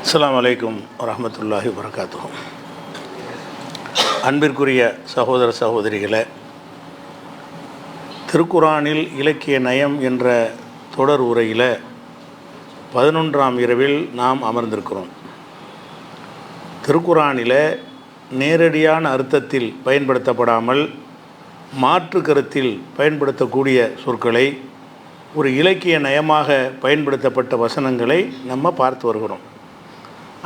அஸ்ஸலாமு அலைக்கும் வரஹ்மத்துல்லாஹி வபரகாத்துஹு. அன்பிற்குரிய சகோதர சகோதரிகளே, திருக்குரானில் இலக்கிய நயம் என்ற தொடர் உரையில் 11ஆம் இரவில் நாம் அமர்ந்திருக்கிறோம். திருக்குரானில் நேரடியான அர்த்தத்தில் பயன்படுத்தப்படாமல் மாற்று கருத்தில் பயன்படுத்தக்கூடிய சொற்களை, ஒரு இலக்கிய நயமாக பயன்படுத்தப்பட்ட வசனங்களை நம்ம பார்த்து வருகிறோம்.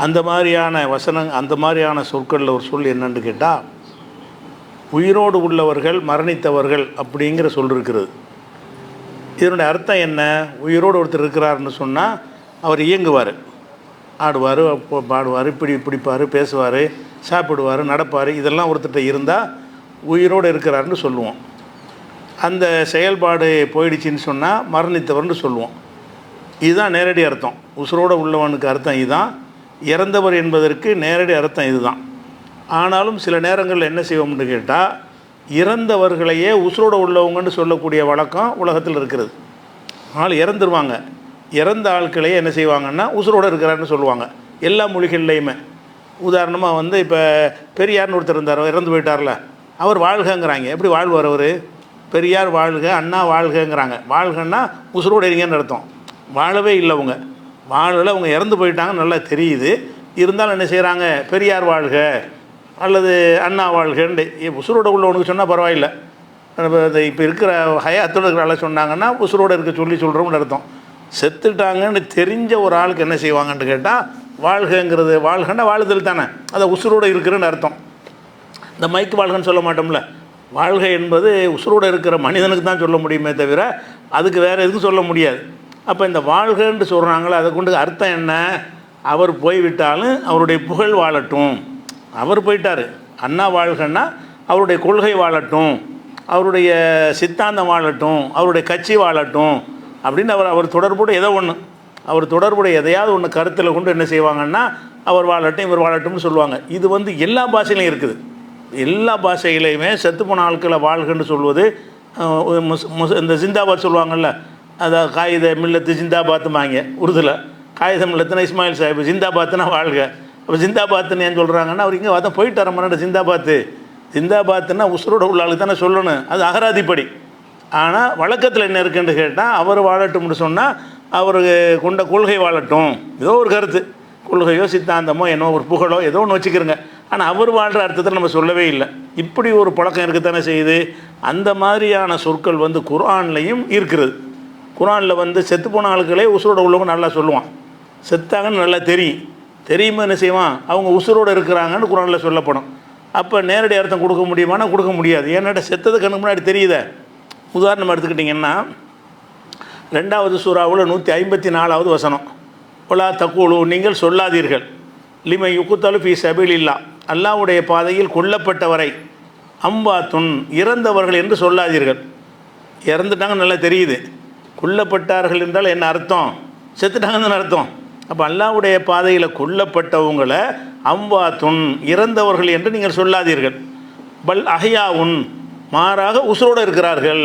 அந்த மாதிரியான சொற்களில் ஒரு சொல் என்னன்னு கேட்டால், உயிரோடு உள்ளவர்கள் மரணித்தவர்கள் அப்படிங்கிற சொல் இருக்கிறது. இதனுடைய அர்த்தம் என்ன? உயிரோடு ஒருத்தர் இருக்கிறாருன்னு சொன்னால் அவர் இயங்குவார், ஆடுவார், பாடுவார், பிடிப்பார், பேசுவார், சாப்பிடுவார், நடப்பார். இதெல்லாம் ஒருத்தர்கிட்ட இருந்தால் உயிரோடு இருக்கிறாருன்னு சொல்லுவோம். அந்த செயல்பாடு போயிடுச்சின்னு சொன்னால் மரணித்தவர்னு சொல்லுவோம். இதுதான் நேரடி அர்த்தம். உசுரோடு உள்ளவனுக்கு அர்த்தம் இதுதான். இறந்தவர் என்பதற்கு நேரடி அர்த்தம் இதுதான். ஆனாலும் சில நேரங்களில் என்ன செய்வோம்னு கேட்டால், இறந்தவர்களையே உசுரோடு உள்ளவங்கன்னு சொல்லக்கூடிய வழக்கம் உலகத்தில் இருக்கிறது. ஆள் இறந்துருவாங்க, இறந்த ஆட்களையே என்ன செய்வாங்கன்னா உசுரோடு இருக்கிறாருன்னு சொல்லுவாங்க எல்லா மொழிகள்லையுமே. உதாரணமாக இப்போ பெரியார்னு ஒருத்தர் இருந்தார், இறந்து போயிட்டார்ல, அவர் வாழ்கங்கிறாங்க. எப்படி வாழ்வார் அவர்? பெரியார் வாழ்க, அண்ணா வாழ்கங்கிறாங்க. வாழ்கன்னா உசுரோடு இருங்கன்னு அர்த்தம். வாழவே இல்லை, அவங்க வாழலை, அவங்க இறந்து போயிட்டாங்க, நல்லா தெரியுது. இருந்தாலும் என்ன செய்கிறாங்க? பெரியார் வாழ்க அல்லது அண்ணா வாழ்கன்னு உசுரோடு உள்ளவனுக்கு சொன்னால் பரவாயில்லை. இப்போ இருக்கிற ஹயாத்தோடு இருக்கிற ஆளை சொன்னாங்கன்னா உசுரோடு இருக்க சொல்கிறோம்னு அர்த்தம். செத்துட்டாங்கன்னு தெரிஞ்ச ஒரு ஆளுக்கு என்ன செய்வாங்கன்னு கேட்டால், வாழ்கங்கிறது, வாழ்கன்னா வாழுதல் தானே, அதை உசுரோடு இருக்கிறன்னு அர்த்தம். இந்த மைக்கு வாழ்கன்னு சொல்ல மாட்டோம்ல. வாழ்க என்பது உசுரோடு இருக்கிற மனிதனுக்கு தான் சொல்ல முடியுமே தவிர அதுக்கு வேறு எதுக்கும் சொல்ல முடியாது. அப்போ இந்த வாழ்கன்னு சொல்கிறாங்களே, அதை கொண்டு அர்த்தம் என்ன? அவர் போய்விட்டாலும் அவருடைய புகழ் வாழட்டும். அவர் போயிட்டார், அண்ணா வாழ்கன்னா அவருடைய கொள்கை வாழட்டும், அவருடைய சித்தாந்தம் வாழட்டும், அவருடைய கட்சி வாழட்டும் அப்படின்னு அவர் தொடர்புடைய அவர் தொடர்புடைய எதையாவது ஒன்று கருத்தில் கொண்டு என்ன செய்வாங்கன்னா அவர் வாழட்டும், இவர் வாழட்டும்னு சொல்லுவாங்க. இது எல்லா பாஷையிலையும் இருக்குது. எல்லா பாஷைகளையுமே செத்துப்போன ஆட்களை வாழ்கன்னு சொல்வது, இந்த ஜிந்தாபாத் சொல்லுவாங்கள்ல, அதாவது காகித மில்லத்து ஜிந்தாபாத்துமாங்க. உருதுல காகித மில்லத்துனா இஸ்மாயில் சாஹிப், ஜிந்தாபாத்துனா வாழ்க. அப்போ ஜிந்தாபாத்துன்னு ஏன் சொல்கிறாங்கன்னா, அவர் இங்கே பார்த்தா போயிட்டார் மன்னோட ஜிந்தாபாத்துன்னா உசுரோட உள்ள ஆளுக்கு தானே சொல்லணும், அது அகராதிப்படி. ஆனால் வழக்கத்தில் என்ன இருக்குன்னு கேட்டால், அவர் வாழட்டும்னு சொன்னால் அவர் கொண்ட கொள்கை வாழட்டும், ஏதோ ஒரு கருத்து, கொள்கையோ சித்தாந்தமோ என்னோ ஒரு புகழோ ஏதோ ஒன்று வச்சுக்கிறோங்க. ஆனால் அவர் வாழ்கிற அர்த்தத்தில் நம்ம சொல்லவே இல்லை. இப்படி ஒரு பழக்கம் இருக்குத்தானே செய்யுது. அந்த மாதிரியான சொற்கள் குர்ஆன்லையும் இருக்கிறது. குர்ஆனில் செத்துப்போன ஆளுகளே உசுரோடு உள்ளவங்க நல்லா சொல்லுவான். செத்தாங்கன்னு நல்லா தெரியுமா என்ன செய்வான்? அவங்க உசுரோடு இருக்கிறாங்கன்னு குர்ஆனில் சொல்லப்படும். அப்போ நேரடி அர்த்தம் கொடுக்க முடியுமானா கொடுக்க முடியாது. ஏன்னாட்ட செத்தது கண்ணுக்கு முன்னாடி தெரியுதே. உதாரணம் எடுத்துக்கிட்டிங்கன்னா, 2வது சூறாவில் 154வது வசனம், ஒலா தக்கூலு, நீங்கள் சொல்லாதீர்கள், லிமை யுக்குத்தலு ஃபீ சபீலில்லாஹ், அல்லாஹ்வுடைய பாதையில் கொல்லப்பட்டவரை, அம்பாத்துன், இறந்தவர்கள் என்று சொல்லாதீர்கள். இறந்துட்டாங்கன்னு நல்லா தெரியுது. கொல்லப்பட்டார்கள் என்றால் என்ன அர்த்தம்? செத்துட்டாங்கன்னு அர்த்தம். அப்போ அல்லாஹ்வுடைய பாதையில் கொல்லப்பட்டவங்களை அம்பாத்துன், இறந்தவர்கள் என்று நீங்கள் சொல்லாதீர்கள். பல் அஹ்யாவுன், மாறாக உசுரோடு இருக்கிறார்கள்.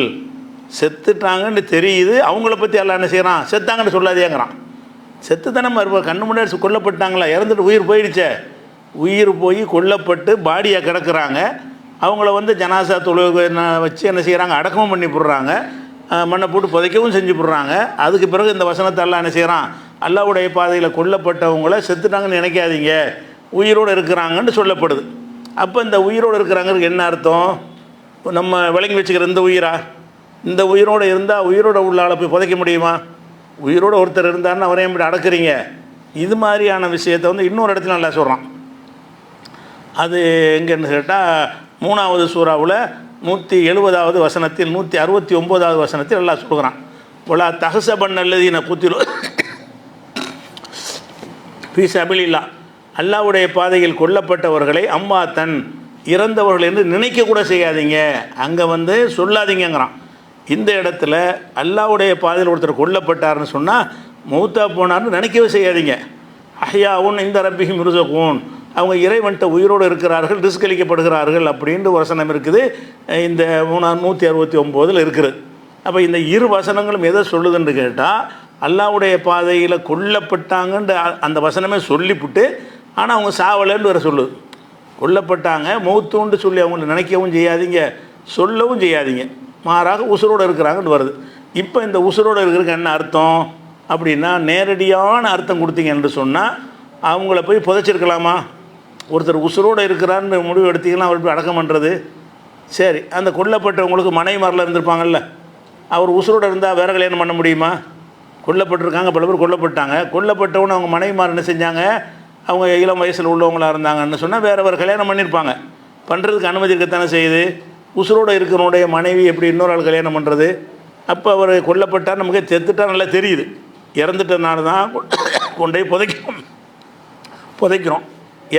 செத்துட்டாங்கன்னு தெரியுது, அவங்கள பற்றி அல்லாஹ் என்ன செய்கிறான்? செத்தாங்கன்னு சொல்லாதேங்கிறான். செத்து தானே கண்ணு முன்னாடி கொல்லப்பட்டாங்களா? இறந்துட்டு உயிர் போயிடுச்சே, உயிர் போய் கொல்லப்பட்டு பாடியாக கிடக்கிறாங்க. அவங்கள ஜனாசா தொழுகை வச்சு என்ன செய்கிறாங்க? அடக்கமும் பண்ணி போடுறாங்க, மண்ணை போட்டு புதைக்கவும் செஞ்சு போடுறாங்க. அதுக்கு பிறகு இந்த வசனத்தை எல்லாம் என்ன செய்கிறான்? அல்லாஹ்வுடைய பாதையில் கொல்லப்பட்டவங்கள செத்துட்டாங்கன்னு நினைக்காதீங்க, உயிரோடு இருக்கிறாங்கன்னு சொல்லப்படுது. அப்போ இந்த உயிரோடு இருக்கிறாங்கிறது என்ன அர்த்தம்? நம்ம விளங்கி வச்சுக்கிற இந்த உயிரோடு இருந்தால் உயிரோடு உள்ள ஆளை போய் புதைக்க முடியுமா? உயிரோடு ஒருத்தர் இருந்தாருன்னு அவரையும் இப்படி அடக்குறீங்க. இது மாதிரியான விஷயத்தை இன்னொரு இடத்துல நல்லா சொல்கிறான். அது எங்கன்னு கேட்டால், 3வது சூறாவில் 170வது வசனத்தில், 169வது வசனத்தில் எல்லாம் சொல்கிறான். ஒலா தஹ்சபன் அல்லதீன குத்திலு ஃபீ சபீலில்லாஹ், அல்லாஹ்வுடைய பாதையில் கொல்லப்பட்டவர்களை அம்மாத்தன், இறந்தவர்கள் என்று நினைக்கக்கூட செய்யாதீங்க. அங்கே சொல்லாதீங்கிறான். இந்த இடத்துல அல்லாஹ்வுடைய பாதையில் ஒருத்தர் கொல்லப்பட்டார்னு சொன்னால் மௌத்தா போனார்னு நினைக்கவே செய்யாதீங்க. அஹ்யாவுன் இந்த ரப்பிஹிம் யுர்ஸகூன், அவங்க இறைவன்ட்ட உயிரோடு இருக்கிறார்கள், ரிஸ்க் அளிக்கப்படுகிறார்கள் அப்படின்ற வசனம் இருக்குது. இந்த 169 இருக்கிறது. அப்போ இந்த இரு வசனங்களும் எதை சொல்லுதுன்னு கேட்டால், அல்லாஹ்வுடைய பாதையில் கொல்லப்பட்டாங்கன்ற அந்த வசனமே சொல்லிவிட்டு, ஆனால் அவங்க சாவலைன்னு வேறு சொல்லுது. கொல்லப்பட்டாங்க மௌத்துன்னு சொல்லி அவங்கள நினைக்கவும் செய்யாதீங்க, சொல்லவும் செய்யாதீங்க, மாறாக உசுரோடு இருக்கிறாங்கன்னு வருது. இப்போ இந்த உசுரோடு இருக்கிறதுக்கு என்ன அர்த்தம் அப்படின்னா, நேரடியான அர்த்தம் கொடுத்தீங்க என்று சொன்னால் அவங்கள போய் புதைச்சிருக்கலாமா? ஒருத்தர் உசுரோடு இருக்கிறான்னு முடிவு எடுத்தீங்கன்னா அவர் போய் அடக்கம் பண்ணுறது சரி. அந்த கொல்லப்பட்டவங்களுக்கு மனைவிமாரில் இருந்திருப்பாங்கல்ல, அவர் உசுரோடு இருந்தால் வேறு கல்யாணம் பண்ண முடியுமா? கொல்லப்பட்டிருக்காங்க, பல பேர் கொல்லப்பட்டாங்க. கொல்லப்பட்டவன்னு அவங்க மனைவிமார் என்ன செஞ்சாங்க? அவங்க இளம் வயசில் உள்ளவங்களாக இருந்தாங்கன்னு சொன்னால் வேறு கல்யாணம் பண்ணியிருப்பாங்க. பண்ணுறதுக்கு அனுமதி இருக்கத்தானே செய்யுது. உசுரோடு இருக்கிறவனுடைய மனைவி எப்படி இன்னொரு ஆள் கல்யாணம் பண்ணுறது? அப்போ அவர் கொல்லப்பட்டால் நமக்கு செத்துட்டா நல்லா தெரியுது. இறந்துட்டதுனால தான் கொண்டே புதைக்கிறோம்.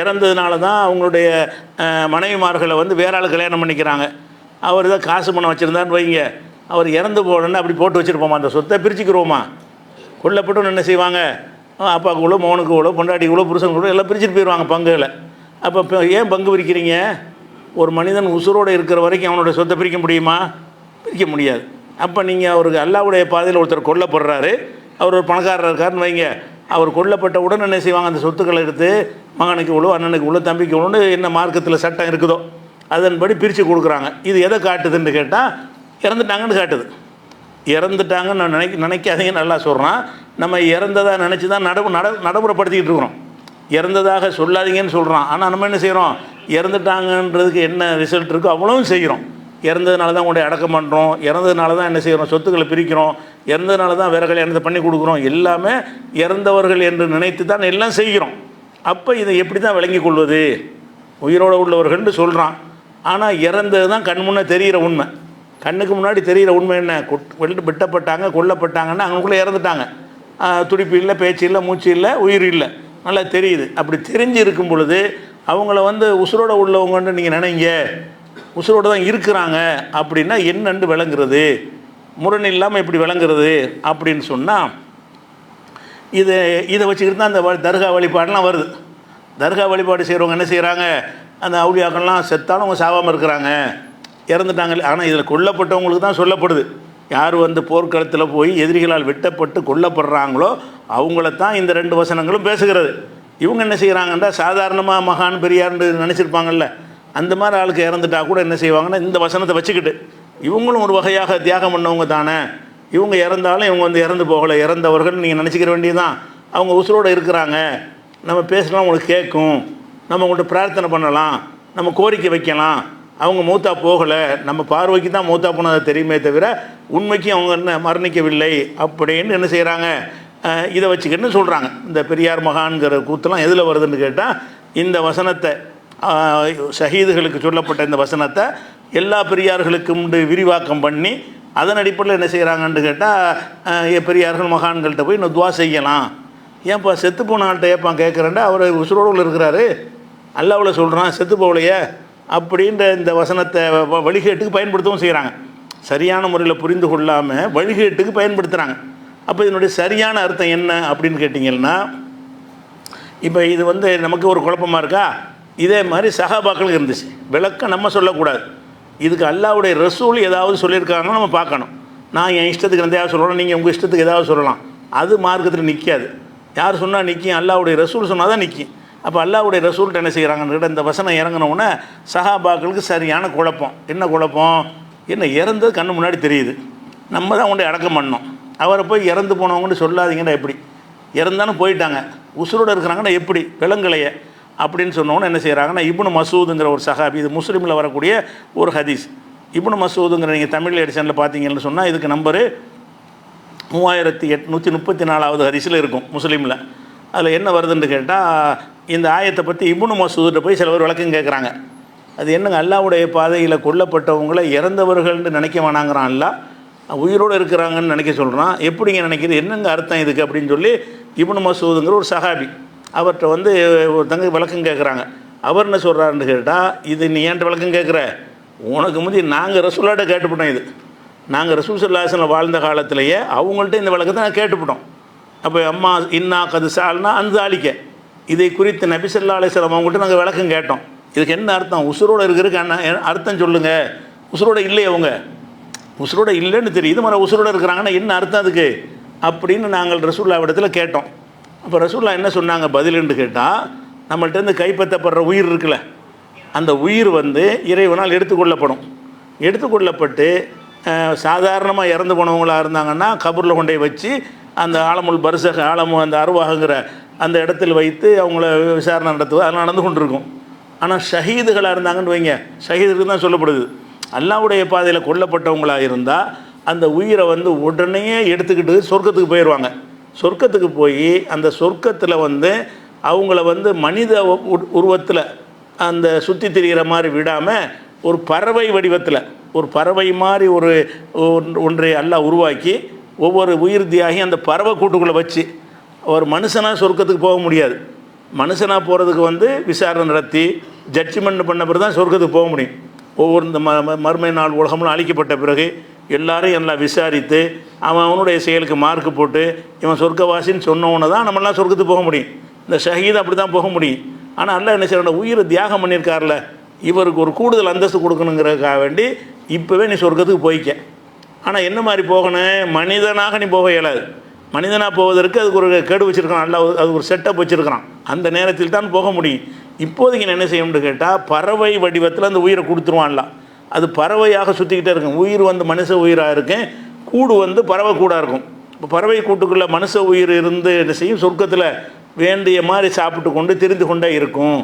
இறந்ததுனால தான் அவங்களுடைய மனைவிமார்களை வந்து வேற ஆள் கல்யாணம் பண்ணிக்கிறாங்க. அவர் தான் காசு பணம் வச்சுருந்தான்னு வைங்க, அவர் இறந்து போகணுன்னு அப்படி போட்டு வச்சுருப்போமா? அந்த சொத்தை பிரிச்சுக்கிறோமா? கொல்லப்பட்டு என்ன செய்வாங்க? அப்பாவுக்குள்ளோ, மகனுக்குள்ளோ, பொண்டாட்டிக்குள்ளோ, புருஷனுக்குள்ளோ எல்லாம் பிரிச்சுட்டு போயிடுவாங்க பங்குகளை. அப்போ ஏன் பங்கு பிரிக்கிறீங்க? ஒரு மனிதன் உசுரோடு இருக்கிற வரைக்கும் அவனுடைய சொத்தை பிரிக்க முடியுமா? பிரிக்க முடியாது. அப்போ நீங்கள் அவருக்கு அல்லாஹ்வுடைய பாதையில் ஒருத்தர் கொல்லப்படுறாரு, அவர் ஒரு பணக்காரர் இருக்காருன்னு வைங்க, அவர் கொல்லப்பட்ட உடனே என்ன செய்வாங்க? அந்த சொத்துக்களை எடுத்து மகனுக்கு இவ்வளோ, அண்ணனுக்கு இவ்வளோ, தம்பிக்கு இவ்வளோன்னு என்ன மார்க்கத்தில் சட்டம் இருக்குதோ அதன்படி பிரித்து கொடுக்குறாங்க. இது எதை காட்டுதுன்னு கேட்டால் இறந்துட்டாங்கன்னு காட்டுது. இறந்துட்டாங்கன்னு நான் நினைக்காதீங்கன்னு நல்லா சொல்கிறான். நம்ம இறந்ததாக நினச்சி தான் நடைமுறைப்படுத்திக்கிட்டு இருக்கிறோம். இறந்ததாக சொல்லாதீங்கன்னு சொல்கிறான். ஆனால் நம்ம என்ன செய்கிறோம்? இறந்துட்டாங்கன்றதுக்கு என்ன ரிசல்ட் இருக்கோ அவ்வளவும் செய்கிறோம். இறந்ததுனால தான் உங்களுடைய அடக்கம் பண்ணுறோம், இறந்ததுனால தான் என்ன செய்கிறோம்? சொத்துக்களை பிரிக்கிறோம், இறந்ததுனால தான் வேறு கல்யாணத்தை பண்ணி கொடுக்குறோம். எல்லாமே இறந்தவர்கள் என்று நினைத்து தான் எல்லாம் செய்கிறோம். அப்போ இதை எப்படி தான் விளங்கி கொள்வது? உயிரோடு உள்ளவர்கள்னு சொல்கிறான். ஆனால் இறந்தது தான் கண் முன்னே தெரிகிற உண்மை. கண்ணுக்கு முன்னாடி தெரிகிற உண்மை என்ன? வெட்டப்பட்டாங்க, கொல்லப்பட்டாங்கன்னா அவங்களுக்குள்ளே இறந்துட்டாங்க. துடிப்பு இல்லை, பேச்சு இல்லை, மூச்சு இல்லை, உயிர் இல்லை, நல்லா தெரியுது. அப்படி தெரிஞ்சு இருக்கும் பொழுது அவங்கள வந்து உசுரோடு உள்ளவங்கன்னு நீங்கள் நினைங்க, உசுரோடு தான் இருக்கிறாங்க அப்படின்னா என்னென்று விளங்குறது? முரண் இல்லாமல் இப்படி விளங்குறது அப்படின்னு சொன்னால் இதை வச்சுக்கிட்டு தான் அந்த தர்கா வழிபாடெலாம் வருது. தர்கா வழிபாடு செய்கிறவங்க என்ன செய்கிறாங்க? அந்த அவுலியாக்கள்லாம் செத்தாலும் அவங்க சாவாமல் இருக்கிறாங்க, இறந்துட்டாங்க. ஆனால் இதில் கொல்லப்பட்டவங்களுக்கு தான் சொல்லப்படுது. யார் வந்து போர்க்களத்தில் போய் எதிரிகளால் வெட்டப்பட்டு கொல்லப்படுறாங்களோ அவங்களத்தான் இந்த 2 வசனங்களும் பேசுகிறது. இவங்க என்ன செய்கிறாங்கன்னா சாதாரணமாக மகான் பெரியார்னு நினச்சிருப்பாங்கல்ல, அந்த மாதிரி ஆளுக்கு இறந்துட்டா கூட என்ன செய்வாங்கன்னா இந்த வசனத்தை வச்சுக்கிட்டு இவங்களும் ஒரு வகையாக தியாகம் பண்ணவங்க தானே, இவங்க இறந்தாலும் இவங்க வந்து இறந்து போகலை, இறந்தவர்கள் நீங்கள் நினச்சிக்கிற வேண்டியதுதான். அவங்க உசுரோடு இருக்கிறாங்க, நம்ம பேசலாம், உங்களுக்கு கேட்கும், நம்ம உங்கள்கிட்ட பிரார்த்தனை பண்ணலாம், நம்ம கோரிக்கை வைக்கலாம். அவங்க மூத்தா போகலை, நம்ம பார்வைக்கு தான் மூத்தா போனதை தெரியுமே தவிர உண்மைக்கு அவங்க என்ன மரணிக்கவில்லை அப்படின்னு என்ன செய்கிறாங்க? இதை வச்சுக்கிட்டுன்னு சொல்கிறாங்க. இந்த பெரியார் மகான்கிற கூத்தெல்லாம் எதில் வருதுன்னு கேட்டால் இந்த வசனத்தை, ஷஹீதுகளுக்கு சொல்லப்பட்ட இந்த வசனத்தை எல்லா பெரியார்களுக்கும் விரிவாக்கம் பண்ணி அதன் அடிப்படையில் என்ன செய்கிறாங்கன்னு கேட்டால் பெரியார்கள் மகான்கள்கிட்ட போய் இன்னும் துவா செய்யலாம். ஏன்ப்பா செத்து போன ஆள்கிட்ட ஏப்பா கேட்குறேன்டா, அவர் உசுரோடு இருக்கிறாரு, அல்லாஹ்வுல சொல்கிறான், செத்து போகலையே அப்படின்ற இந்த வசனத்தை வழிகேட்டுக்கு பயன்படுத்தவும் செய்கிறாங்க. சரியான முறையில் புரிந்து கொள்ளாமல் வழிகேட்டுக்கு பயன்படுத்துகிறாங்க. அப்போ இதனுடைய சரியான அர்த்தம் என்ன அப்படின்னு கேட்டிங்கன்னா, இப்போ இது வந்து நமக்கு ஒரு குழப்பமாக இருக்கா? இதே மாதிரி சஹாபாக்களுக்கு இருந்துச்சு. விளக்கம் நம்ம சொல்லக்கூடாது. இதுக்கு அல்லாஹ்வுடைய ரசூல் ஏதாவது சொல்லியிருக்காங்கன்னா நம்ம பார்க்கணும். நான் என் இஷ்டத்துக்கு எதாவது சொல்லலாம், நீங்கள் உங்கள் இஷ்டத்துக்கு ஏதாவது சொல்லலாம், அது மார்க்கத்தில் நிற்காது. யார் சொன்னால் நிற்கும்? அல்லாஹ்வுடைய ரசூல் சொன்னால் தான் நிற்கும். அப்போ அல்லாஹ்வுடைய ரசூல்கிட்ட என்ன செய்கிறாங்கன்னு இந்த வசனம் இறங்கினவுடனே சஹாபாக்களுக்கு சரியான குழப்பம். என்ன குழப்பம்? என்ன இறந்தது கண்ணு முன்னாடி தெரியுது, நம்ம தான் கொண்டு அடக்கம் பண்ணோம், அவரை போய் இறந்து போனவங்கன்னு சொல்லாதீங்கன்னா எப்படி? இறந்தாலும் போயிட்டாங்க, உசுரோடு இருக்கிறாங்கன்னா எப்படி? விலங்கலைய அப்படின்னு சொன்னோன்னு என்ன செய்கிறாங்கன்னா, இப்னு மசூதுங்கிற ஒரு சஹாபி, இது முஸ்லீமில் வரக்கூடிய ஒரு ஹதீஸ். இப்னு மசூதுங்கிற நீங்கள் தமிழ் எடிஷனில் பார்த்தீங்கன்னு சொன்னால் இதுக்கு நம்பரு 3834 ஹதீஸில் இருக்கும் முஸ்லீமில். அதில் என்ன வருதுன்னு கேட்டால், இந்த ஆயத்தை பற்றி இப்னு மசூதுகிட்ட போய் சில பேர் விளக்கம் கேட்குறாங்க. அது என்னங்க, அல்லாஹ்வுடைய பாதையில் கொல்லப்பட்டவங்களை இறந்தவர்கள்னு நினைக்க வேணாங்கிறான், அல்லாஹ் உயிரோடு இருக்கிறாங்கன்னு நினைக்க சொல்கிறான். எப்படிங்க நினைக்கிறது, என்னங்க அர்த்தம் இதுக்கு அப்படின்னு சொல்லி இப்னு மசூதுங்கிற ஒரு சஹாபி அவர்கிட்ட வந்து ஒருத்தங்க விளக்கம் கேட்குறாங்க. அவர் என்ன சொல்கிறாருன்னு கேட்டால், இது நீ ஏன்ட்ட விளக்கம் கேட்குற, உனக்கு முந்தி நாங்கள் ரசூலாட்ட கேட்டுவிட்டோம், இது நாங்கள் ரசூல் ஸல்லல்லாஹு அலைஹி வஸல்லம் வாழ்ந்த காலத்திலேயே அவங்கள்ட்ட இந்த விளக்கத்தை நான் கேட்டுவிட்டோம். அப்போ அம்மா இன்னா கது சால்னா அந்த ஆளிக்க இதை குறித்து நபி ஸல்லல்லாஹு அலைஹி வஸல்லம் அவங்கள்ட்ட நாங்கள் விளக்கம் கேட்டோம். இதுக்கு என்ன அர்த்தம், உசுரோடு இருக்கிறதுக்கு என்ன அர்த்தம் சொல்லுங்கள். உசுரோடு இல்லை, அவங்க உசுரோடு இல்லைன்னு தெரியுது, மறு உசுரோடு இருக்கிறாங்கன்னா என்ன அர்த்தம் அதுக்கு அப்படின்னு நாங்கள் ரசூல்லா இடத்துல கேட்டோம். அப்போ ரசூல்லா என்ன சொன்னாங்க பதிலுன்னு கேட்டால், நம்மள்டேருந்து கைப்பற்றப்படுற உயிர் இருக்குல்ல, அந்த உயிர் வந்து இறைவனால் எடுத்துக்கொள்ளப்படும். எடுத்துக்கொள்ளப்பட்டு சாதாரணமாக இறந்து போனவங்களாக இருந்தாங்கன்னா கபூரில் கொண்டே வச்சு அந்த ஆலமுல் பர்சக் அந்த அருவாகுங்கிற அந்த இடத்தில் வைத்து அவங்கள விசாரணை நடத்துவது அதெல்லாம் நடந்து கொண்டிருக்கும். ஆனால் ஷஹீதுகளாக இருந்தாங்கன்னு வைங்க, ஷஹீதுக்கு தான் சொல்லப்படுது. அல்லாஹ்வுடைய பாதையில் கொல்லப்பட்டவங்களாக இருந்தால் அந்த உயிரை வந்து உடனே எடுத்துக்கிட்டு சொர்க்கத்துக்கு போயிடுவாங்க. சொர்க்கத்துக்கு போய் அந்த சொர்க்கத்தில் வந்து அவங்கள வந்து மனித உருவத்தில் அந்த சுற்றி திரிகிற மாதிரி விடாமல் ஒரு பறவை வடிவத்தில் ஒரு பறவை மாதிரி ஒன்றை அல்லாஹ் உருவாக்கி ஒவ்வொரு உயிர் தியாகி அந்த பறவை கூட்டுக்குள்ளே வச்சு, ஒரு மனுஷனாக சொர்க்கத்துக்கு போக முடியாது. மனுஷனாக போகிறதுக்கு வந்து விசாரணை நடத்தி ஜட்ஜ்மெண்ட் பண்ண பிறகு தான் சொர்க்கத்துக்கு போக முடியும். ஒவ்வொரு இந்த மறுமை நாள் உலகம்லாம் அழிக்கப்பட்ட பிறகு எல்லாரையும் எல்லாம் விசாரித்து அவனுடைய செயலுக்கு மார்க்கு போட்டு இவன் சொர்க்கவாசின்னு சொன்னவனை தான் நம்மளாம் சொர்க்கத்துக்கு போக முடியும். இந்த ஷஹீத் அப்படி தான் போக முடியும். ஆனால் அல்லாஹ் என்ன செய்யணும், உயிரை தியாகம் பண்ணியிருக்கார்ல, இவருக்கு ஒரு கூடுதல் அந்தஸ்து கொடுக்கணுங்கிறதுக்காக வேண்டி இப்போவே நீ சொர்க்கத்துக்கு போய்க்க. ஆனால் என்ன மாதிரி போகணும், மனிதனாக நீ போக இயலாது. மனிதனாக போவதற்கு அதுக்கு ஒரு கேடு வச்சுருக்கான் அல்லாஹ், அது ஒரு செட்டப் வச்சுருக்கிறான். அந்த நேரத்தில் தான் போக முடியும். இப்போதைக்கு நான் என்ன செய்யணும்னு கேட்டால், பறவை வடிவத்தில் அந்த உயிரை கொடுத்துருவான்ல, அது பறவையாக சுற்றிக்கிட்டே இருக்கும். உயிர் வந்து மனுஷ உயிராக இருக்கும், கூடு வந்து பறவை கூடாக இருக்கும். இப்போ பறவை கூட்டுக்குள்ளே மனுஷ உயிர் இருந்து என்ன செய்யும், சொர்க்கத்தில் வேண்டிய மாதிரி சாப்பிட்டு கொண்டு திரிந்து கொண்டே இருக்கும்.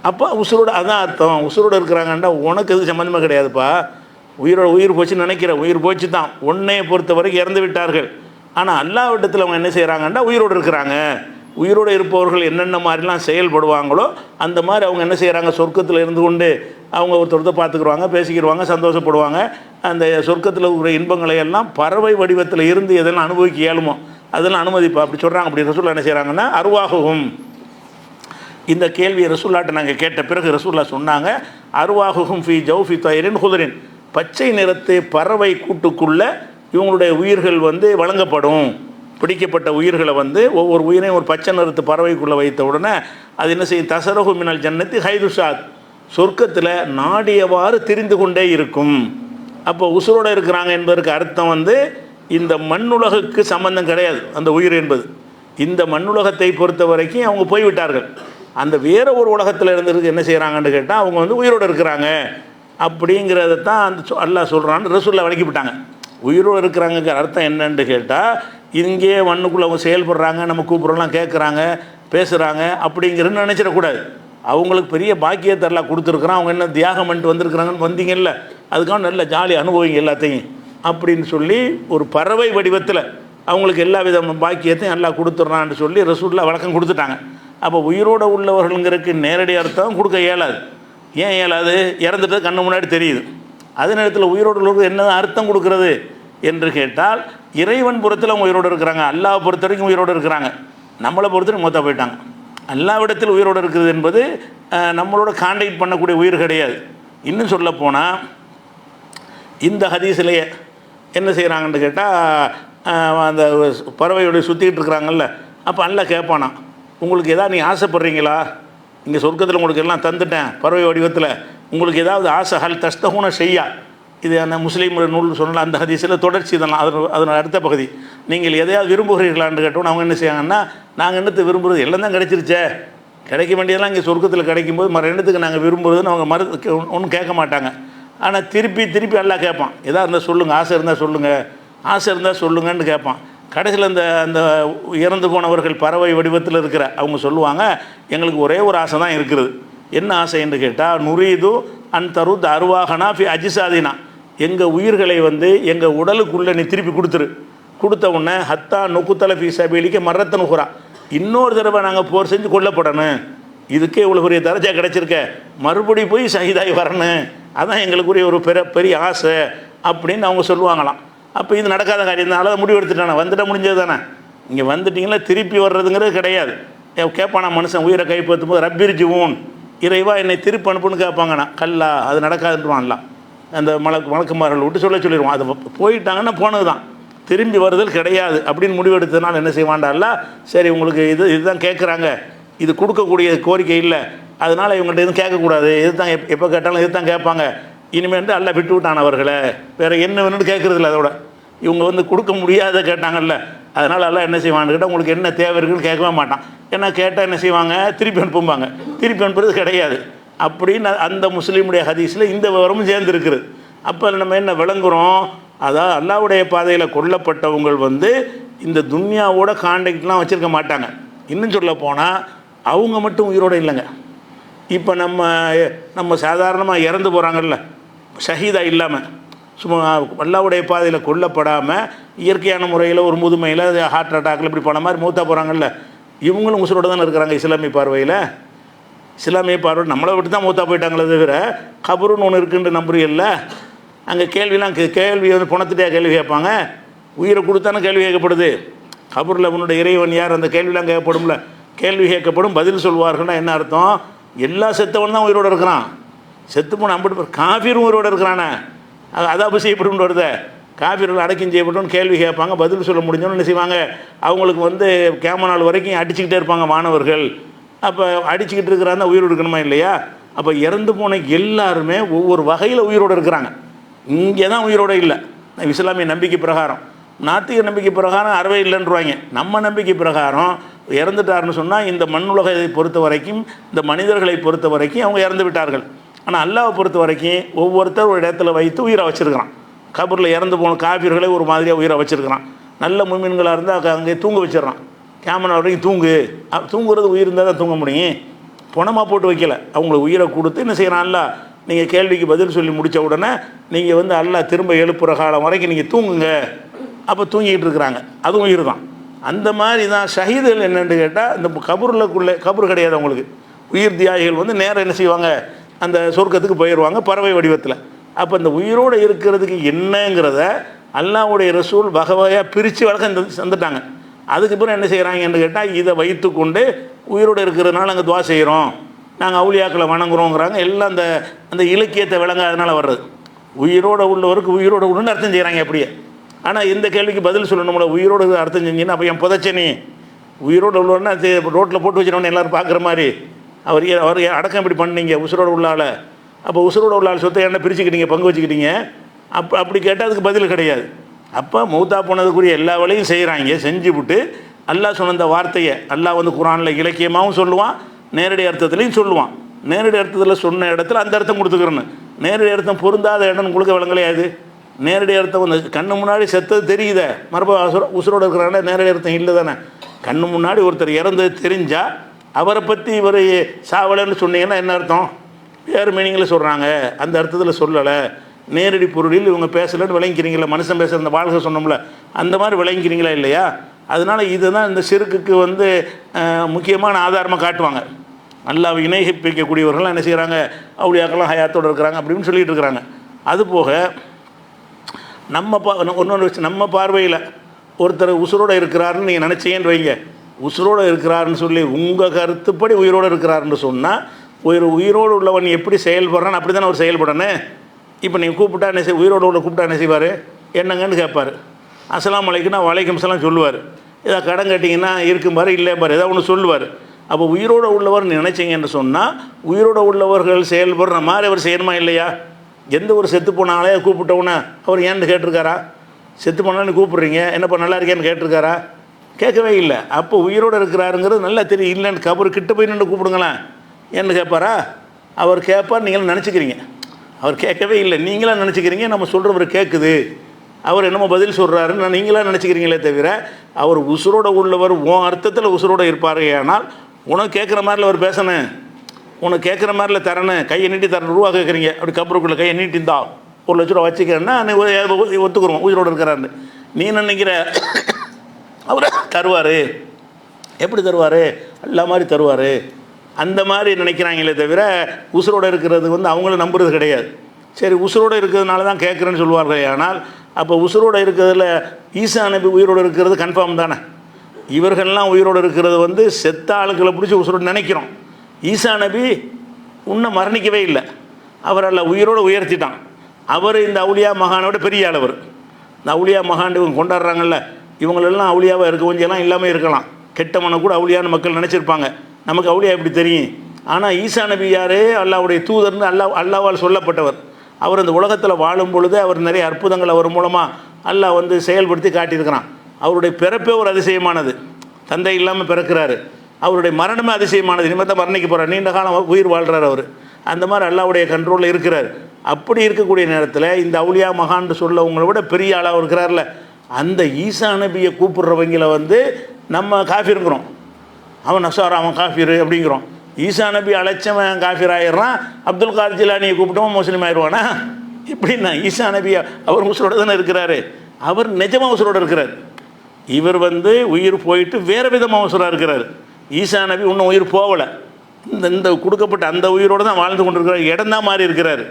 அப்போ உசுரோட அதான் அர்த்தம். உசுரோடு இருக்கிறாங்கண்டா உனக்கு எதுவும் சம்மந்தமாக கிடையாதுப்பா. உயிர் போச்சுன்னு நினைக்கிற, உயிர் போச்சு தான், உன்னையை பொறுத்த வரைக்கும் இறந்து விட்டார்கள். ஆனால் அல்லாஹ்விடத்தில் அவங்க என்ன செய்கிறாங்கன்னா உயிரோடு இருக்கிறாங்க. உயிரோடு இருப்பவர்கள் என்னென்ன மாதிரிலாம் செயல்படுவாங்களோ அந்த மாதிரி அவங்க என்ன செய்கிறாங்க, சொர்க்கத்தில் இருந்து கொண்டு அவங்க ஒருத்தர் பார்த்துக்குருவாங்க, பேசிக்கிடுவாங்க, சந்தோஷப்படுவாங்க. அந்த சொர்க்கத்தில் இருக்கிற இன்பங்களை எல்லாம் பறவை வடிவத்தில் இருந்து எதெல்லாம் அனுபவிக்க இயலுமோ அதெல்லாம் அனுமதிப்பா அப்படி சொல்கிறாங்க. அப்படி ரசூல்லா என்ன செய்கிறாங்கன்னா அருவாகுகும். இந்த கேள்வியை ரசூல்லாட்ட நாங்கள் கேட்ட பிறகு ரசூல்லா சொன்னாங்க, அருவாகுகும் ஃபி ஜௌஃபி தயிரின் ஹுதரின், பச்சை நிறத்து பறவை கூட்டுக்குள்ளே இவங்களுடைய உயிர்கள் வந்து வழங்கப்படும். பிடிக்கப்பட்ட உயிர்களை வந்து ஒவ்வொரு உயிரையும் ஒரு பச்சை நிறத்து பறவைக்குள்ளே வைத்த உடனே அது என்ன செய்யும், தசரகு மினல் ஜன்னத்தி ஹைதுஷாத், சொர்க்கத்தில் நாடியவாறு திரிந்து கொண்டே இருக்கும். அப்போ உசுரோடு இருக்கிறாங்க என்பதற்கு அர்த்தம் வந்து இந்த மண்ணுலகுக்கு சம்பந்தம் கிடையாது அந்த உயிர் என்பது. இந்த மண்ணுலகத்தை பொறுத்த வரைக்கும் அவங்க போய்விட்டார்கள். அந்த வேறு ஒரு உலகத்தில் இருந்திருக்கு என்ன செய்கிறாங்கன்னு கேட்டால் அவங்க வந்து உயிரோடு இருக்கிறாங்க அப்படிங்கிறத தான் அந்த அல்லாஹ் சொல்கிறான்னு ரசூல்லா விளக்கிவிட்டாங்க. உயிரோடு இருக்கிறாங்கிற அர்த்தம் என்னன்னு கேட்டால், இங்கே மண்ணுக்குள்ளே அவங்க செயல்படுறாங்க, நம்ம கூப்பிட்றோம்லாம் கேட்குறாங்க, பேசுகிறாங்க அப்படிங்கிறன்னு நினச்சிடக்கூடாது. அவங்களுக்கு பெரிய பாக்கியத்தெல்லாம் கொடுத்துருக்குறான். அவங்க என்ன தியாகம் பண்ணிட்டு வந்திருக்கிறாங்கன்னு வந்தீங்கல்ல, அதுக்காக நல்ல ஜாலி அனுபவிங்க எல்லாத்தையும் அப்படின்னு சொல்லி ஒரு பறவை வடிவத்தில் அவங்களுக்கு எல்லா விதமான பாக்கியத்தையும் எல்லாம் கொடுத்துட்றான்னு சொல்லி ரசூல்லா வழக்கம் கொடுத்துட்டாங்க. அப்போ உயிரோடு உள்ளவர்களுங்கிறதுக்கு நேரடி அர்த்தம் கொடுக்க இயலாது. ஏன் இயலாது, இறந்துட்டு கண்ணு முன்னாடி தெரியுது. அதே நேரத்தில் உயிரோடு உள்ளவர்கள் என்ன அர்த்தம் கொடுக்குறது என்று கேட்டால், இறைவன் புறத்தில் அவங்க உயிரோடு இருக்கிறாங்க, அல்லாஹ் பொறுத்த வரைக்கும் உயிரோடு இருக்கிறாங்க, நம்மளை பொறுத்தவரைக்கும் மொத்தம் போயிட்டாங்க. அல்லாஹ்விடத்தில் உயிரோடு இருக்கிறது என்பது நம்மளோட கான்டாக்ட் பண்ணக்கூடிய உயிர் கிடையாது. இன்னும் சொல்லப்போனால் இந்த ஹதீஸிலேயே என்ன செய்கிறாங்கன்னு கேட்டால், அந்த பறவையோட சுற்றிக்கிட்டு இருக்கிறாங்கல்ல, அப்போ அல்லாஹ் கேட்பானா, உங்களுக்கு எதாவது நீ ஆசைப்படுறீங்களா, இங்கே சொர்க்கத்தில் உங்களுக்கு எல்லாம் தந்துட்டேன் பறவை வடிவத்தில், உங்களுக்கு ஏதாவது ஆசை ஹல் தஸ்தகுன செய்யா, இது அந்த முஸ்லீம் நூல் சொன்னால் அந்த ஹதீஸில் தொடர்ச்சி இதெல்லாம் அதனோட அடுத்த பகுதி. நீங்கள் எதையாவது விரும்புகிறீர்களான்னு கேட்டோம். அவங்க என்ன செய்யாங்கன்னா, நாங்கள் என்னத்தை விரும்புகிறது, எல்லாம் தான் கிடைச்சிருச்சே, கிடைக்க வேண்டியதெல்லாம் இங்கே சொர்க்கத்தில் கிடைக்கும்போது மறு எண்ணத்துக்கு நாங்கள் விரும்புகிறதுன்னு அவங்க ஒன்றும் கேட்க மாட்டாங்க. ஆனால் திருப்பி எல்லாம் கேட்பான், எதாக இருந்தால் சொல்லுங்கள், ஆசை இருந்தால் சொல்லுங்கள், ஆசை இருந்தால் சொல்லுங்கன்னு கேட்பான். கடைசியில் அந்த இறந்து போனவர்கள் பறவை வடிவத்தில் இருக்கிற அவங்க சொல்லுவாங்க, எங்களுக்கு ஒரே ஒரு ஆசை தான் இருக்கிறது. என்ன ஆசை என்று கேட்டால், நுரீது அன் தருத் அருவாகனா ஃபி அஜிசாதினா, எங்கள் உயிர்களை வந்து எங்கள் உடலுக்குள்ளே நீ திருப்பி கொடுத்த உடனே ஹத்தா நொக்குத்தலை ஃபி சபீலிக்க மரத்த நுகுரா, இன்னொரு தடவை நாங்கள் போர் செஞ்சு கொல்லப்படணும், இதுக்கே இவ்வளோ பெரிய தரஜா கிடச்சிருக்க, மறுபடி போய் ஷஹீதாகி வரணும், அதான் எங்களுக்குரிய ஒரு பெரிய ஆசை அப்படின்னு அவங்க சொல்லுவாங்களாம். அப்போ இது நடக்காத காரியம் தான், அதை முடிவெடுத்துட்டானே, வந்துட்டால் முடிஞ்சது தானே, இங்கே வந்துட்டிங்களா திருப்பி வர்றதுங்கிறது கிடையாது. கேட்பானா மனுஷன் உயிரை கைப்பற்றும் போது, ரப்பிர் ஜிவூன், இறைவா என்னை திருப்பி அனுப்புன்னு கேட்பாங்கண்ணா, கல்லா அது நடக்காதுன்றான்லாம். அந்த மலக்குமார்கள் விட்டு சொல்லிடுவான், அது போயிட்டாங்கன்னா போனது தான், திரும்பி வருதல் கிடையாது அப்படின்னு முடிவெடுத்ததுனால என்ன செய்வான்டால, சரி உங்களுக்கு இதுதான் கேட்குறாங்க, இது கொடுக்கக்கூடிய கோரிக்கை இல்லை, அதனால் இவங்கள்ட்ட எதுவும் கேட்கக்கூடாது, இது தான் எப்போ கேட்டாலும் இது தான் கேட்பாங்க, இனிமேல் அல்ல விட்டு விட்டான் அவர்களை, வேறு என்ன வேணும்னு கேட்குறதில்ல. அதோட இவங்க வந்து கொடுக்க முடியாத கேட்டாங்கல்ல, அதனால் எல்லாம் என்ன செய்வான்னு கேட்டால் உங்களுக்கு என்ன தேவை இருக்குன்னு கேட்கவே மாட்டான். ஏன்னா கேட்டால் என்ன செய்வாங்க, திருப்பி அனுப்பும்பாங்க. திருப்பி அனுப்புறது கிடையாது அப்படின்னு அந்த முஸ்லீமுடைய ஹதீஸில் இந்த விவரமும் சேர்ந்துருக்குது. அப்போ நம்ம என்ன விளங்குறோம், அதாவது அல்லாஹ்வுடைய பாதையில் கொல்லப்பட்டவங்கள் வந்து இந்த துன்யாவோட கான்டாக்ட்லாம் வச்சுருக்க மாட்டாங்க. இன்னும் சொல்ல போனால் அவங்க மட்டும் உயிரோடு இல்லைங்க. இப்போ நம்ம சாதாரணமாக இறந்து போகிறாங்கல்ல, ஷஹீதா இல்லாமல் சும்மா அல்லாஹ்வுடைய பாதையில் கொல்லப்படாமல் இயற்கையான முறையில் ஒரு முதுமையில் ஹார்ட் அட்டாக்கில் இப்படி போன மாதிரி மூத்தா போகிறாங்கல்ல, இவங்களும் உசுரோடு தானே இருக்கிறாங்க. இஸ்லாமிய பார்வையில் இஸ்லாமிய பார்வை நம்மளை விட்டு தான் மூத்தா போயிட்டாங்களே தவிர கபருன்னு ஒன்று இருக்குன்ற நம்புறீல்ல. அங்கே கேள்விலாம் கேள்வி வந்து பணத்துட்டே கேள்வி கேட்பாங்க. உயிரை கொடுத்தானே கேள்வி கேட்கப்படுது. கபூரில் உன்னுடைய இறைவன் யார், அந்த கேள்விலாம் கேட்கப்படும்ல. கேள்வி கேட்கப்படும், பதில் சொல்வார்கள்னா என்ன அர்த்தம், எல்லா செத்தவன் தான் உயிரோடு இருக்கிறான். செத்து போன 50 பேர் காஃபிரும் உயிரோடு இருக்கிறானே, அதாப்பு செய்யப்படும் வருத காஃபிர்கள் அடக்கம் செய்யப்படும் கேள்வி கேட்பாங்க. பதில் சொல்ல முடிஞ்சோன்னு என்ன செய்வாங்க, அவங்களுக்கு வந்து கேம நாள் வரைக்கும் அடிச்சுக்கிட்டே இருப்பாங்க மாணவர்கள். அப்போ அடிச்சுக்கிட்டு இருக்கிறாங்க, உயிரோடு இருக்கணுமா இல்லையா? அப்போ இறந்து போன எல்லாருமே ஒவ்வொரு வகையில் உயிரோடு இருக்கிறாங்க. இங்கே தான் உயிரோடு இல்லை. இஸ்லாமிய நம்பிக்கை பிரகாரம், நாத்திக நம்பிக்கை பிரகாரம் அறவே இல்லைன்றாங்க. நம்ம நம்பிக்கை பிரகாரம் இறந்துட்டாருன்னு சொன்னால் இந்த மண்ணுலகத்தை பொறுத்த வரைக்கும், இந்த மனிதர்களை பொறுத்த வரைக்கும் அவங்க இறந்து விட்டார்கள். ஆனால் அல்லாஹ்வை பொறுத்த வரைக்கும் ஒவ்வொருத்தர் ஒரு இடத்துல வைத்து உயிரை வச்சுருக்கிறான். கபூரில் இறந்து போன காஃபிர்களை ஒரு மாதிரியாக உயிரை வச்சுருக்கிறான். நல்ல முமின்களாக இருந்தால் அங்கே தூங்க வச்சிடறான். கேமரா வரைக்கும் தூங்குறது உயிர் இருந்தால் தான் தூங்க முடியும். பணமாக போட்டு வைக்கல, அவங்களை உயிரை கொடுத்து என்ன செய்கிறான் அல்லாஹ். நீங்கள் கேள்விக்கு பதில் சொல்லி முடித்த உடனே நீங்கள் வந்து அல்லாஹ் திரும்ப எழுப்புற காலம் வரைக்கும் நீங்கள் தூங்குங்க. அப்போ தூங்கிக்கிட்டு இருக்கிறாங்க, அதுவும் உயிர் தான். அந்த மாதிரி தான் ஷஹீதுகள் என்னென்னு கேட்டால், இந்த கபூர் கிடையாது அவங்களுக்கு. உயிர் தியாகிகள் வந்து நேரம் என்ன செய்வாங்க, அந்த சொர்க்கத்துக்கு போயிடுவாங்க பறவை வடிவத்தில். அப்போ இந்த உயிரோடு இருக்கிறதுக்கு என்னங்கிறத அல்லாஹ்வுடைய ரசூல் வகையாக பிரித்து வழக்கம் தந்துட்டாங்க. அதுக்கு பிறகு என்ன செய்கிறாங்கன்னு கேட்டால், இதை வைத்து கொண்டு உயிரோடு இருக்கிறதுனால நாங்கள் துவா செய்கிறோம், நாங்கள் அவுலியாக்களை வணங்குறோங்கிறாங்க. எல்லாம் அந்த இலக்கியத்தை விளங்காதனால வர்றது. உயிரோடு உள்ளவருக்கு உயிரோடு உள்ளன்னு அர்த்தம் செய்கிறாங்க அப்படியே. ஆனால் இந்த கேள்விக்கு பதில் சொல்லணும்ல, உயிரோடு அர்த்தம் செஞ்சீங்கன்னா அப்போ என் புதைச்சனி உயிரோடு உள்ளவர்னா ரோட்டில் போட்டு வச்சிடணும்னு எல்லோரும் பார்க்குற மாதிரி அவர் அடக்கம் இப்படி பண்ணீங்க உசுரோடு உள்ளால். அப்போ உசுரோடு உள்ளால் சொத்தை என்ன பிரிச்சுக்கிட்டீங்க, பங்கு வச்சுக்கிட்டீங்க. அப்படி கேட்டால் அதுக்கு பதில் கிடையாது. அப்போ மௌத்தா போனதுக்குரிய எல்லா வேலையும் செய்கிறாங்க. செஞ்சு விட்டு அல்லாஹ் சொன்ன அந்த வார்த்தையை அல்லாஹ் வந்து குர்ஆனில் இலக்கியமாகவும் சொல்லுவான், நேரடி அர்த்தத்துலையும் சொல்லுவான். நேரடி அர்த்தத்தில் சொன்ன இடத்துல அந்த அர்த்தம் கொடுத்துக்கிறேன்னு, நேரடி அர்த்தம் பொருந்தாத இடம் உங்களுக்கு விளங்கலையாது. நேரடி அர்த்தம் வந்து கண்ணு முன்னாடி செத்தது தெரியுதே, மறுபடியும் உசுரோடு இருக்கிறாங்க, நேரடி அர்த்தம் இல்லை தானே. கண்ணு முன்னாடி ஒருத்தர் இறந்தது தெரிஞ்சால் அவரை பற்றி இவர் சாவலைன்னு சொன்னீங்கன்னா என்ன அர்த்தம், வேறு மீனிங்கில் சொல்கிறாங்க, அந்த அர்த்தத்தில் சொல்லலை. நேரடி பொருளில் இவங்க பேசலைன்னு விளங்கிக்கிறீங்களா, மனுஷன் பேசுகிற அந்த வாழ்க்கை சொன்னோம்ல அந்த மாதிரி விளங்கிக்கிறீங்களா இல்லையா? அதனால் இதுதான் இந்த சிறுக்குக்கு வந்து முக்கியமான ஆதாரமாக காட்டுவாங்க. அல்லாஹ்வை இணைப்பிக்கக்கூடியவர்கள்லாம் என்ன செய்கிறாங்க, அவுலியாக்கெல்லாம் ஹயாத்தோடு இருக்கிறாங்க அப்படின்னு சொல்லிகிட்டு இருக்கிறாங்க. அதுபோக நம்ம பார்வையில் ஒருத்தர் உசுரோடு இருக்கிறாருன்னு நீங்கள் நினச்சிங்கன்னு வைங்க, உசுரோடு இருக்கிறாருன்னு சொல்லி உங்கள் கருத்துப்படி உயிரோடு இருக்கிறாருன்னு சொன்னால், உயிரோடு உள்ளவன் எப்படி செயல்படுறான்னு அப்படி தானே அவர் செயல்படணும். இப்போ நீங்கள் கூப்பிட்டா என்ன உயிரோடு உள்ள கூப்பிட்டா என்ன செய்வார், என்னங்கன்னு கேட்பார். அஸ்ஸலாமு அலைக்கும்னா வலைக்கும் சலாம் சொல்லுவார். ஏதாவது கடன் கட்டிங்கன்னா இருக்கும் பாரு, இல்லை பாரு, ஏதாவது ஒன்று சொல்லுவார். அப்போ உயிரோடு உள்ளவர் நினைச்சிங்கன்னு சொன்னால் உயிரோடு உள்ளவர்கள் செயல்படுற மாதிரி அவர் செய்யணுமா இல்லையா? எந்த ஒரு செத்து போனாலே கூப்பிட்டவுன்னா அவர் ஏன்னு கேட்டிருக்காரா? செத்து போனாலும் கூப்பிட்றீங்க, என்னப்பா நல்லா இருக்கேன்னு கேட்டிருக்காரா? கேட்கவே இல்லை. அப்போ உயிரோடு இருக்கிறாருங்கிறது நல்லா தெரியும். இல்லைன்னு கபர் கிட்ட போய் நின்று கூப்பிடுங்களேன் ஏன்னு கேட்பாரா? அவர் கேட்பார், நீங்களும் நினச்சிக்கிறீங்க. அவர் கேட்கவே இல்லை, நீங்களாம் நினச்சிக்கிறீங்க நம்ம சொல்கிறவர் கேட்குது, அவர் என்னமோ பதில் சொல்கிறாருன்னு நீங்களாம் நினச்சிக்கிறீங்களே தவிர அவர் உசுரோடு உள்ளவர் உன் அர்த்தத்தில் உசுரோடு இருப்பார். ஆனால் உனக்கு கேட்குற மாதிரில அவர் பேசணும், உனக்கு கேட்குற மாதிரில தரணும். கையை நீட்டி தரணும், ரூபா கேட்குறீங்க, அப்படி கபருக்குள்ளே கையை நீட்டிந்தா 1 லட்ச ரூபா வச்சுக்கிறேன்னா ஒத்துக்குறோம் உயிரோடு இருக்கிறாருன்னு. நீ நினைக்கிற அவர் தருவார், எப்படி தருவார், எல்லா மாதிரி தருவார், அந்த மாதிரி நினைக்கிறாங்களே தவிர உசுரோடு இருக்கிறது வந்து அவங்களும் நம்புறது கிடையாது. சரி, உசுரோடு இருக்கிறதுனால தான் கேட்குறேன்னு சொல்லுவார்கள். ஆனால் அப்போ உசுரோடு இருக்கிறதுல ஈசா நபி உயிரோடு இருக்கிறது கன்ஃபார்ம் தானே. இவர்கள்லாம் உயிரோடு இருக்கிறது வந்து செத்த ஆளுக்களை பிடிச்சி உசுரோடு நினைக்கிறோம். ஈசா நபி இன்னும் மரணிக்கவே இல்லை, அவர் அல்ல உயிரோடு உயர்த்திட்டான். அவர் இந்த அவுலியா மகானோட பெரிய அளவர். இந்த அவுலியா மகான் இவங்க கொண்டாடுறாங்கல்ல, இவங்களெல்லாம் அவுலியாவாக இருக்க கொஞ்சம்லாம் இல்லாமல் இருக்கலாம். கெட்டவனை கூட அவுலியான்னு மக்கள் நினச்சிருப்பாங்க. நமக்கு அவுலியா எப்படி தெரியும்? ஆனால் ஈசா நபி யார், அல்லாஹ்வுடைய தூதர்னு அல்லாஹ்வால் சொல்லப்பட்டவர். அவர் இந்த உலகத்தில் வாழும் பொழுது அவர் நிறைய அற்புதங்கள் அவர் மூலமாக அல்லாஹ் வந்து செயல்படுத்தி காட்டியிருக்கிறான். அவருடைய பிறப்பே ஒரு அதிசயமானது, தந்தை இல்லாமல் பிறக்கிறாரு. அவருடைய மரணமே அதிசயமானது, இனிமேல் தான் மரணிக்க போகிறார், நீண்ட காலம் உயிர் வாழ்கிறார் அவர். அந்த மாதிரி அல்லாஹ்வுடைய கண்ட்ரோலில் இருக்கிறார். அப்படி இருக்கக்கூடிய நேரத்தில் இந்த அவுலியா மகான்னு சொல்லவங்களை விட பெரிய ஆளாக இருக்கிறார்ல, அந்த ஈசா நபியை கூப்பிடுறவங்களை வந்து நம்ம காஃபிருங்கிறோம். அவன் நசாரா, அவன் காஃபிர் அப்படிங்கிறோம். ஈசா நபி அழைச்சவன் காஃபிர் ஆயிடுறான், அப்துல் காதர் ஜிலானியை கூப்பிட்டவன் முஸ்லீம் ஆயிடுவானா? இப்படின்னா ஈசா நபி அவர் முஸ்லோட தானே இருக்கிறாரு, அவர் நிஜமாக முஸ்லோட இருக்கிறார். இவர் வந்து உயிர் போயிட்டு வேறு விதமாக முஸ்லா இருக்கிறார். ஈசா நபி இன்னும் உயிர் போகலை, இந்த கொடுக்கப்பட்ட அந்த உயிரோடு தான் வாழ்ந்து கொண்டிருக்கிறார். இடம் தான் மாறி இருக்கிறார்,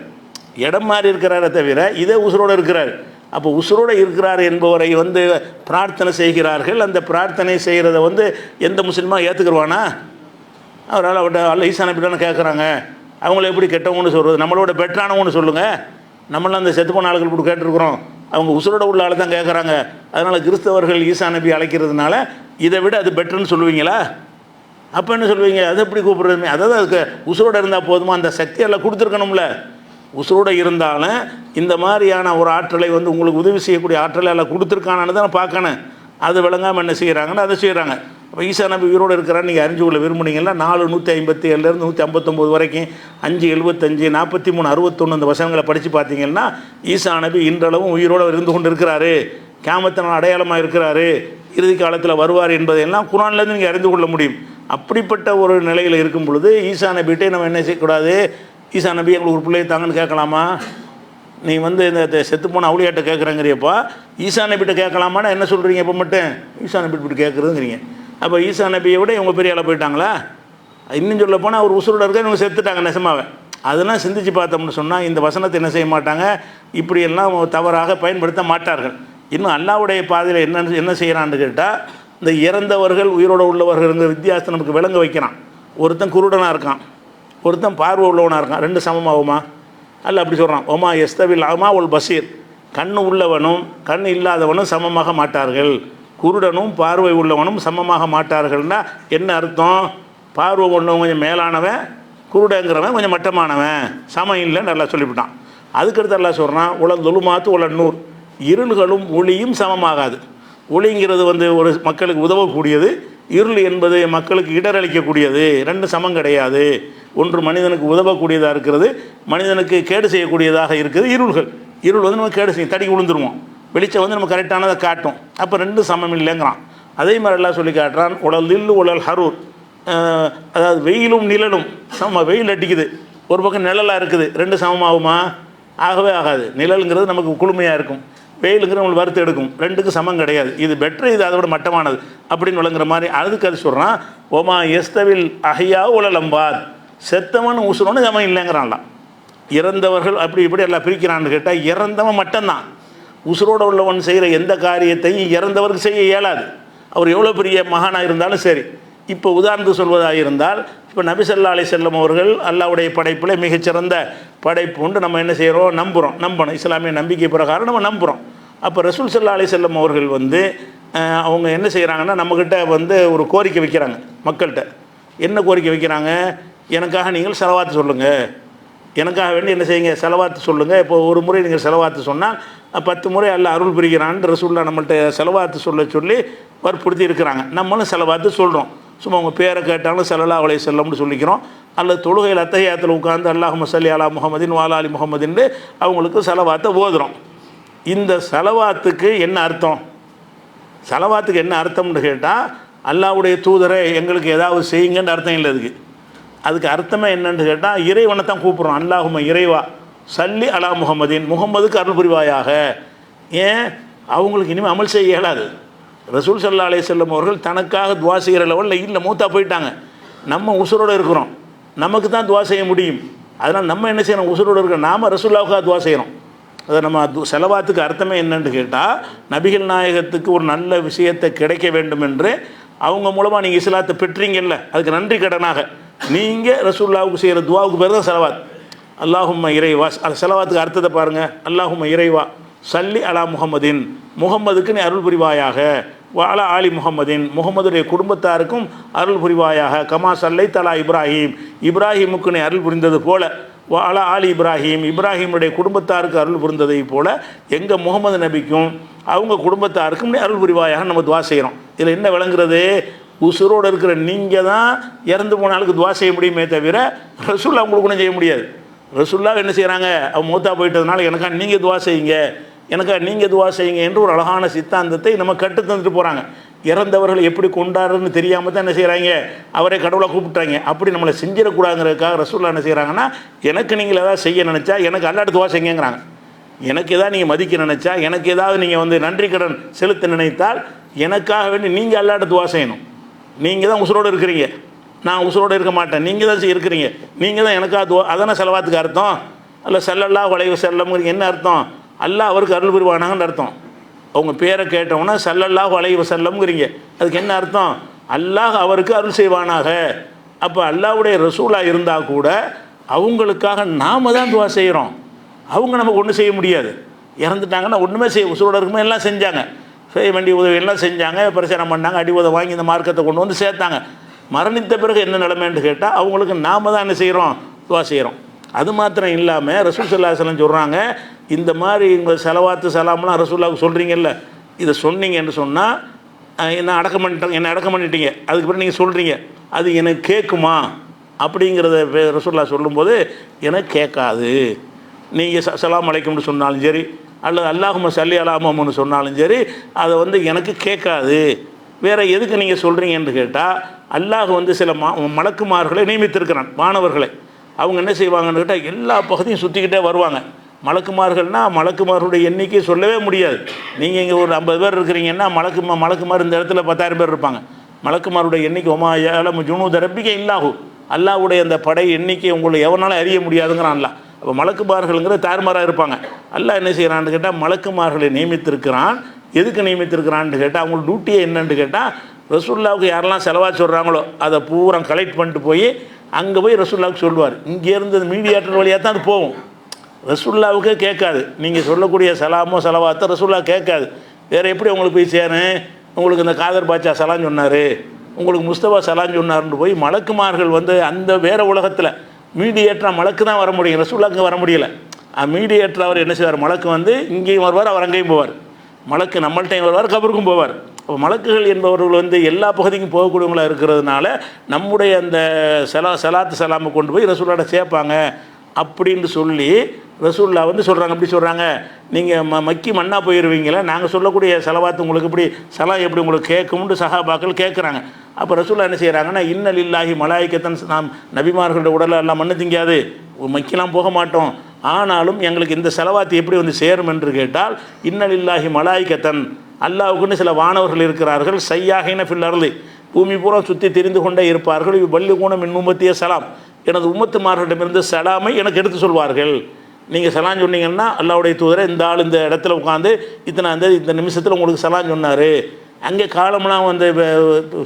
இடம் மாறி இருக்கிறாரே தவிர இதே உசுரோடு இருக்கிறார். அப்போ உசுரோடு இருக்கிறார் என்பவரை வந்து பிரார்த்தனை செய்கிறார்கள். அந்த பிரார்த்தனை செய்கிறத வந்து எந்த முஸ்லீமாக ஏற்றுக்குருவானா? அவரால் அவட்ட அல்ல ஈசா நபி தானே கேட்குறாங்க, அவங்கள எப்படி கெட்டவங்கன்னு சொல்கிறது? நம்மளோட பெட்டரானவங்கன்னு சொல்லுங்கள். நம்மளாம் அந்த செத்து போன ஆளுகள் இப்படி கேட்டிருக்கிறோம், அவங்க உசுரோட உள்ள ஆள் தான் கேட்குறாங்க. அதனால் கிறிஸ்தவர்கள் ஈசா நபி அழைக்கிறதுனால இதை விட அது பெட்டர்னு சொல்லுவீங்களா? அப்போ என்ன சொல்லுவீங்க? அது எப்படி கூப்பிடுறது? அதாவது அதுக்கு உசுரோடு இருந்தால் போதுமா? அந்த சக்தியெல்லாம் கொடுத்துருக்கணும்ல. உசுரோடு இருந்தாலும் இந்த மாதிரியான ஒரு ஆற்றலை வந்து உங்களுக்கு உதவி செய்யக்கூடிய ஆற்றலை எல்லாம் கொடுத்துருக்கானு தான் பார்க்கணும். அது விளங்காமல் என்ன செய்கிறாங்கன்னு அதை செய்கிறாங்க. அப்போ ஈசா நபி உயிரோடு இருக்கிறான்னு நீங்கள் அறிஞ்சு கொள்ள விரும்புனீங்கன்னா 4:157 159 வரைக்கும் 5:75 43 61 இந்த வசனங்களை படித்து பார்த்தீங்கன்னா ஈசா நபி இன்றளவும் உயிரோடு இருந்து கொண்டு இருக்கிறாரு, கியாமத்தின் அடையாளமாக இருக்கிறாரு, இறுதி காலத்தில் வருவார் என்பதையெல்லாம் குர்ஆன்லேருந்து நீங்கள் அறிந்து கொள்ள முடியும். அப்படிப்பட்ட ஒரு நிலையில் இருக்கும் பொழுது ஈசா நபிகிட்டே நம்ம என்ன செய்யக்கூடாது? ஈசா நபி எங்களுக்கு ஒரு பிள்ளையை தாங்கன்னு கேட்கலாமா? நீ வந்து இந்த செத்துப்போன அவுளியாட்ட கேட்குறேங்கிறியப்பா, ஈசா நபிகிட்ட கேட்கலாமான்னு என்ன சொல்கிறீங்க? இப்போ மட்டும் ஈசா நபி இப்படி கேட்குறதுங்கிறீங்க. அப்போ ஈசா நபியை விட இவங்க பெரிய ஆளாக போயிட்டாங்களா? இன்னும் சொல்ல போனால் அவர் உசுரோட இருக்க இவங்க செத்துட்டாங்க நெசமாவே. அதெல்லாம் சிந்திச்சு பார்த்தோம்னு சொன்னால் இந்த வசனத்தை என்ன செய்ய மாட்டாங்க, இப்படியெல்லாம் தவறாக பயன்படுத்த மாட்டார்கள். இன்னும் அல்லாஹ்வுடைய பாதையில் என்ன செய்கிறான்னு கேட்டால், இந்த இறந்தவர்கள் உயிரோடு உள்ளவர்கள்ங்கிற வித்தியாசத்தை நமக்கு விளங்க வைக்கிறான். ஒருத்தன் குருடனாக இருக்கான், ஒருத்தன் பார்வை உள்ளவனாக இருக்கான், ரெண்டு சமமாகுமா? அல்ல அப்படி சொல்கிறான், ஒமா எஸ்தவில் அமா ஒல் பசீர், கண் உள்ளவனும் கண் இல்லாதவனும் சமமாக மாட்டார்கள், குருடனும் பார்வை உள்ளவனும் சமமாக மாட்டார்கள்னா என்ன அர்த்தம்? பார்வை உள்ளவன் கொஞ்சம் மேலானவன், குருடங்கிறவன் கொஞ்சம் மட்டமானவன், சமம் இல்லைன்னு நல்லா சொல்லிவிட்டான். அதுக்கடுத்து எல்லாம் சொல்கிறான், உலல் தொழுமாத்து உலல் நூறு, இருள்களும் ஒளியும் சமமாகாது. ஒளிங்கிறது வந்து ஒரு மக்களுக்கு உதவக்கூடியது, இருள் என்பது மக்களுக்கு இடரளிக்கக்கூடியது, ரெண்டு சமம் கிடையாது. ஒன்று மனிதனுக்கு உதவக்கூடியதாக இருக்கிறது, மனிதனுக்கு கேடு செய்யக்கூடியதாக இருக்குது இருள்கள். இருள் வந்து நம்ம கேடு செய்யும், தடி விழுந்துருவோம், வெளிச்சம் வந்து நம்ம கரெக்டானதை காட்டும். அப்போ ரெண்டு சமம் இல்லைங்கிறான். அதே மாதிரி எல்லாம் சொல்லி காட்டுறான், உலல் நில்லு உலல் ஹரூர், அதாவது வெயிலும் நிழலும் சம, வெயில் அடிக்குது, ஒரு பக்கம் நிழலாக இருக்குது, ரெண்டு சமமாகுமா? ஆகவே ஆகாது. நிழலுங்கிறது நமக்கு குளுமையாக இருக்கும், வெயிலுங்கிற நம்மளுக்கு வறுத்து எடுக்கும், ரெண்டுக்கும் சமம் கிடையாது. இது பெட்ரு, இது அதை விட மட்டமானது அப்படின்னு விளங்குற மாதிரி. அதுக்கு அது சொல்கிறான், ஒமா எஸ்தவில் அஹையா உலலம்பாத், செத்தவன் உசுரோன்னு சமம் இல்லைங்கிறான்லாம். இறந்தவர்கள் அப்படி இப்படி எல்லாம் பிரிக்கிறான்னு கேட்டால், இறந்தவன் மட்டும்தான். உசுரோடு உள்ளவன் செய்கிற எந்த காரியத்தையும் இறந்தவருக்கு செய்ய இயலாது, அவர் எவ்வளோ பெரிய மகானாக இருந்தாலும் சரி. இப்போ உதாரணத்துக்கு சொல்வதாக இருந்தால், இப்போ நபி ஸல்லல்லாஹு அலைஹி வஸல்லம் அவர்கள் அல்லாஹ்வுடைய படைப்பில் மிகச்சிறந்த படைப்பு உண்டு, நம்ம என்ன செய்கிறோம்? நம்பணும். இஸ்லாமிய நம்பிக்கை பிரகாரம் நம்ம நம்புகிறோம். அப்போ ரசூல் ஸல்லல்லாஹு அலைஹி வஸல்லம் அவர்கள் வந்து அவங்க என்ன செய்கிறாங்கன்னா, நம்மக்கிட்ட வந்து ஒரு கோரிக்கை வைக்கிறாங்க மக்கள்கிட்ட. என்ன கோரிக்கை வைக்கிறாங்க? எனக்காக நீங்கள் ஸலவாத்து சொல்லுங்கள், எனக்காக வேண்டி என்ன செய்யுங்க, செலவாத்து சொல்லுங்கள். இப்போ ஒரு முறை நீங்கள் செலவாத்து சொன்னால் 10 முறை அல்லாஹ் அருள் புரிகிறான்னு ரசூலுல்லாஹ் நம்மள்கிட்ட செலவாத்து சொல்லி வற்புறுத்தி இருக்கிறாங்க. நம்மளும் செலவாத்து சொல்கிறோம். சும்மா அவங்க பேரை கேட்டாலும் ஸல்லல்லாஹு அலைஹி வஸல்லம்னு சொல்லிக்கிறோம். அல்லது தொழுகையில் அத்தஹியாத்தில் உட்கார்ந்து அல்லாஹும்ம ஸல்லி அலா முஹம்மதின் வ அலா ஆலி முஹம்மதின்னு அவங்களுக்கு செலவாத்தை ஓதுறோம். இந்த செலவாத்துக்கு என்ன அர்த்தம்? செலவாத்துக்கு என்ன அர்த்தம்னு கேட்டால், அல்லாஹ்வுடைய தூதரை எங்களுக்கு ஏதாவது செய்யுங்கன்னு அர்த்தம் இல்லை. அதுக்கு அர்த்தமே என்னன்னு கேட்டால், இறைவனை தான் கூப்பிட்றோம். அல்லாஹும்ம இறைவா சல்லி அலா முஹம்மதின், முகம்மதுக்கு அருள் புரிவாயாக. ஏன்? அவங்களுக்கு இனிமேல் அமல் செய்ய இயலாது. ரசூல் ஸல்லல்லாஹு அலைஹி வஸல்லம் அவர்கள் தனக்காக துவா செய்கிற லெவலில் இல்லை, மூத்தா போயிட்டாங்க. நம்ம உசுரோடு இருக்கிறோம், நமக்கு தான் துவா செய்ய முடியும். அதனால் நம்ம என்ன செய்யணும்? உசுரோடு இருக்கிற நாம் ரசூலுல்லாஹ்வுக்காக துவா செய்யணும். அதை நம்ம செலவாத்துக்கு அர்த்தமே என்னன்னு கேட்டால், நபிகள் நாயகத்துக்கு ஒரு நல்ல விஷயத்தை கிடைக்க வேண்டும் என்று அவங்க மூலமாக நீங்கள் இஸ்லாத்தை பெற்றீங்கல்ல, அதுக்கு நன்றி கடனாக நீங்கள் ரசூலுல்லாஹ்வுக்கு செய்கிற துவாவுக்கு பேர் தான் செலவாத். அல்லாஹும்ம இறைவா, அது செலவாத்துக்கு அர்த்தத்தை பாருங்கள். அல்லாஹும்ம இறைவா சல்லி அலா முஹம்மதின், முகம்மதுக்கு நீ அருள் புரிவாயாக. அலா ஆலி முஹம்மதின், முகமதுடைய குடும்பத்தாருக்கும் அருள் புரிவாயாக. கமா சல்லை தலா இப்ராஹிம், இப்ராஹிமுக்கு நீ அருள் புரிந்தது போல. வாலா ஆலி இப்ராஹிம், இப்ராஹிமுடைய குடும்பத்தாருக்கு அருள் புரிந்ததை போல் எங்கள் முகமது நபிக்கும் அவங்க குடும்பத்தாருக்கும் நீ அருள் புரிவாயாக நம்ம துவா செய்கிறோம். இதில் என்ன விளங்குறது? உசுரோடு இருக்கிற நீங்கள் தான் இறந்து போன ஆளுக்கு துவா செய்ய முடியுமே தவிர ரசூல்லா அவங்களுக்கு ஒன்றும் செய்ய முடியாது. ரசூல்லா என்ன செய்கிறாங்க? அவன் மூத்தா போயிட்டதுனால எனக்கா நீங்கள் துவா செய்யுங்க, எனக்கா நீங்கள் துவா செய்யுங்க என்று ஒரு அழகான சித்தாந்தத்தை நம்ம கட்டு தந்துட்டு போகிறாங்க. இறந்தவர்களை எப்படி கொண்டாடுறதுன்னு தெரியாமல் தான் என்ன செய்கிறாங்க? அவரே கடவுளை கூப்பிட்றாங்க. அப்படி நம்மளை செஞ்சிடக்கூடாதுங்கிறதுக்காக ரசூல்லா என்ன செய்கிறாங்கன்னா, எனக்கு நீங்கள் ஏதாவது செய்ய நினச்சா எனக்கு அல்லாட்டு துவா செய்யுங்கிறாங்க. எனக்கு ஏதாவது நீங்கள் மதிக்க நினச்சா, எனக்கு ஏதாவது நீங்கள் நன்றி கடன் செலுத்த நினைத்தால் எனக்காக வேண்டி நீங்கள் அல்லாட்ட துவா செய்யணும். நீங்கள் தான் உசுரோடு இருக்கிறீங்க, நான் உசுரோடு இருக்க மாட்டேன், நீங்கள் தான் இருக்கிறீங்க, நீங்கள் தான் எனக்காக துவா. அதான செலவாத்துக்கு அர்த்தம். அல்ல ஸல்லல்லாஹு அலைஹி வஸல்லம் என்ன அர்த்தம்? அல்லாஹ் அவருக்கு அருள் புரிவானாங்கன்னு அர்த்தம். அவங்க பேரை கேட்டவுடனே ஸல்லல்லாஹு அலைஹி வஸல்லம்ங்கிறீங்க, அதுக்கு என்ன அர்த்தம்? அல்லாஹ் அவருக்கு அருள் செய்வானாக. அப்போ அல்லாஹ்வுடைய ரசூலாக இருந்தால் கூட அவங்களுக்காக நாம் தான் துவா செய்கிறோம். அவங்க நமக்கு ஒன்றும் செய்ய முடியாது. இறந்துட்டாங்கன்னா ஒன்றுமே செய்ய, உசுரோடு இருக்கும்போது எல்லாம் செஞ்சாங்க, செய்ய வேண்டிய உதவி எல்லாம் செஞ்சாங்க, பிரச்சனை பண்ணாங்க, அடி உதவி வாங்கி இந்த மார்க்கத்தை கொண்டு வந்து சேர்த்தாங்க. மரணித்த பிறகு என்ன நிலைமைன்னு கேட்டால் அவங்களுக்கு நாம் தான் என்ன செய்கிறோம்? துவா செய்கிறோம். அது மாத்திரம் இல்லாமல் ரசூல் ஸல்லல்லாஹு அலைஹி வஸல்லம் சொல்கிறாங்க, இந்த மாதிரி உங்கள் செலவாத்து சலாம்லாம் ரசூலுல்லாஹ்வுக்கு சொல்கிறீங்கல்ல, இதை சொன்னீங்கன்னு சொன்னால் என்ன அடக்கம் பண்ணிட்டீங்க, அதுக்கு பிறகு நீங்கள் சொல்கிறீங்க அது எனக்கு கேட்குமா அப்படிங்கிறத ரசூலுல்லாஹ் சொல்லும்போது எனக்கு கேட்காது. நீங்கள் ஸலாம் அலைக்கும்னு சொன்னாலும் சரி, அல்லது அல்லாஹும்ம ஸல்லி அலா முஹம்மதுன்னு சொன்னாலும் சரி, அதை எனக்கு கேட்காது. வேறு எதுக்கு நீங்கள் சொல்கிறீங்கன்னு கேட்டால், அல்லாஹ் சில மலக்குமார்களை நியமித்திருக்கிறான், மாணவர்களை. அவங்க என்ன செய்வாங்கன்னு கேட்டால் எல்லா பகுதியும் சுற்றிக்கிட்டே வருவாங்க. மலக்குமார்கள்னால் மலக்குமார்களுடைய எண்ணிக்கை சொல்லவே முடியாது. நீங்கள் இங்கே ஒரு 50 பேர் இருக்கிறீங்கன்னா மலக்குமார் இந்த இடத்துல 10,000 பேர் இருப்பாங்க. மலக்குமாருடைய எண்ணிக்கை ஒமாயாலம் ஜுனூத ரப்பிக இல்லாஹு, அல்லாஹ்வுடைய அந்த படை எண்ணிக்கை உங்களை எவனாலும் அறிய முடியாதுங்கிறான் அல்லாஹ். அப்போ மலக்குமார்கள்ங்கிற தார்மாராக இருப்பாங்க. அல்லாஹ் என்ன செய்கிறான்னு கேட்டால் மலக்குமார்களை நியமித்திருக்கிறான். எதுக்கு நியமித்திருக்கிறான்னு கேட்டால் அவங்களோட டியூட்டியே என்னன்னு கேட்டால், ரசூலுல்லாஹ்வுக்கு யாரெல்லாம் செலவா சொல்கிறாங்களோ அதை பூரா கலெக்ட் பண்ணிட்டு போய் அங்கே போய் ரசூலுல்லாஹ்வுக்கு சொல்லுவார். இங்கேருந்து மீடியேட்டர் வழியாக தான் அது போகும். ரசூலுல்லாஹ்வுக்கே கேட்காது. நீங்கள் சொல்லக்கூடிய சலாமோ செலவாத்தோ ரசூலுல்லாஹ் கேட்காது. வேறு எப்படி உங்களுக்கு போய் சேரும்? உங்களுக்கு இந்த காதர் பாட்சா சலான் சொன்னார், உங்களுக்கு முஸ்தபா சலான் சொன்னார்னு போய் மலக்குமார்கள் அந்த வேறு உலகத்தில் மீடியேட்டராக மலக்கு தான் வர முடியும், ரசூலுல்லாஹ்வுக்கு வர முடியலை. மீடியேட்டர் அவர் என்ன செய்வார்? மலக்கு இங்கேயும் வருவார், அவர் அங்கேயும் போவார். மலக்கு நம்மள்கிட்டையும் வருவார், கபருக்கும் போவார். அப்போ மலக்குகள் என்பவர்கள் எல்லா பகுதிக்கும் போகக்கூடியவங்களாக இருக்கிறதுனால நம்முடைய அந்த சலாத்து சலாமை கொண்டு போய் ரசூலுல்லாஹ்ட்ட சேர்ப்பாங்க அப்படின்னு சொல்லி ரசூலுல்லாஹ் சொல்கிறாங்க. எப்படி சொல்கிறாங்க? நீங்கள் மக்கி மண்ணாக போயிடுவீங்களே, நாங்கள் சொல்லக்கூடிய செலவாத்து உங்களுக்கு எப்படி சலா எப்படி உங்களுக்கு கேட்கும்னு சஹாபாக்கள் கேட்குறாங்க. அப்போ ரசூலுல்லாஹ் என்ன செய்கிறாங்கன்னா, இன்ன லில்லாஹி மலாயிக்கத்தன், நாம் நபிமார்களுடைய உடலை எல்லாம் மண்ணு திங்காது, மக்கிலாம் போக மாட்டோம், ஆனாலும் எங்களுக்கு இந்த செலவாத்து எப்படி சேரும் என்று கேட்டால், இன்ன லில்லாஹி மலாயிக்கத்தன், அல்லாஹ்வுக்குன்னு சில வானவர்கள் இருக்கிறார்கள், சையாகின ஃபில் அர்லி, பூமி பூரா சுற்றி தெரிந்து கொண்டே இருப்பார்கள், வள்ளி கூணம் மின் உம்மத்திய சலாம், எனது உம்மத்துமார்களிடமிருந்து சலாமை எனக்கு எடுத்து சொல்வார்கள். நீங்கள் சலான் சொன்னீங்கன்னா அல்லாஹ்வுடைய தூதரை இந்த ஆள் இந்த இடத்துல உட்காந்து இந்த நிமிஷத்தில் உங்களுக்கு சலான் சொன்னார். அங்கே காலம்லாம்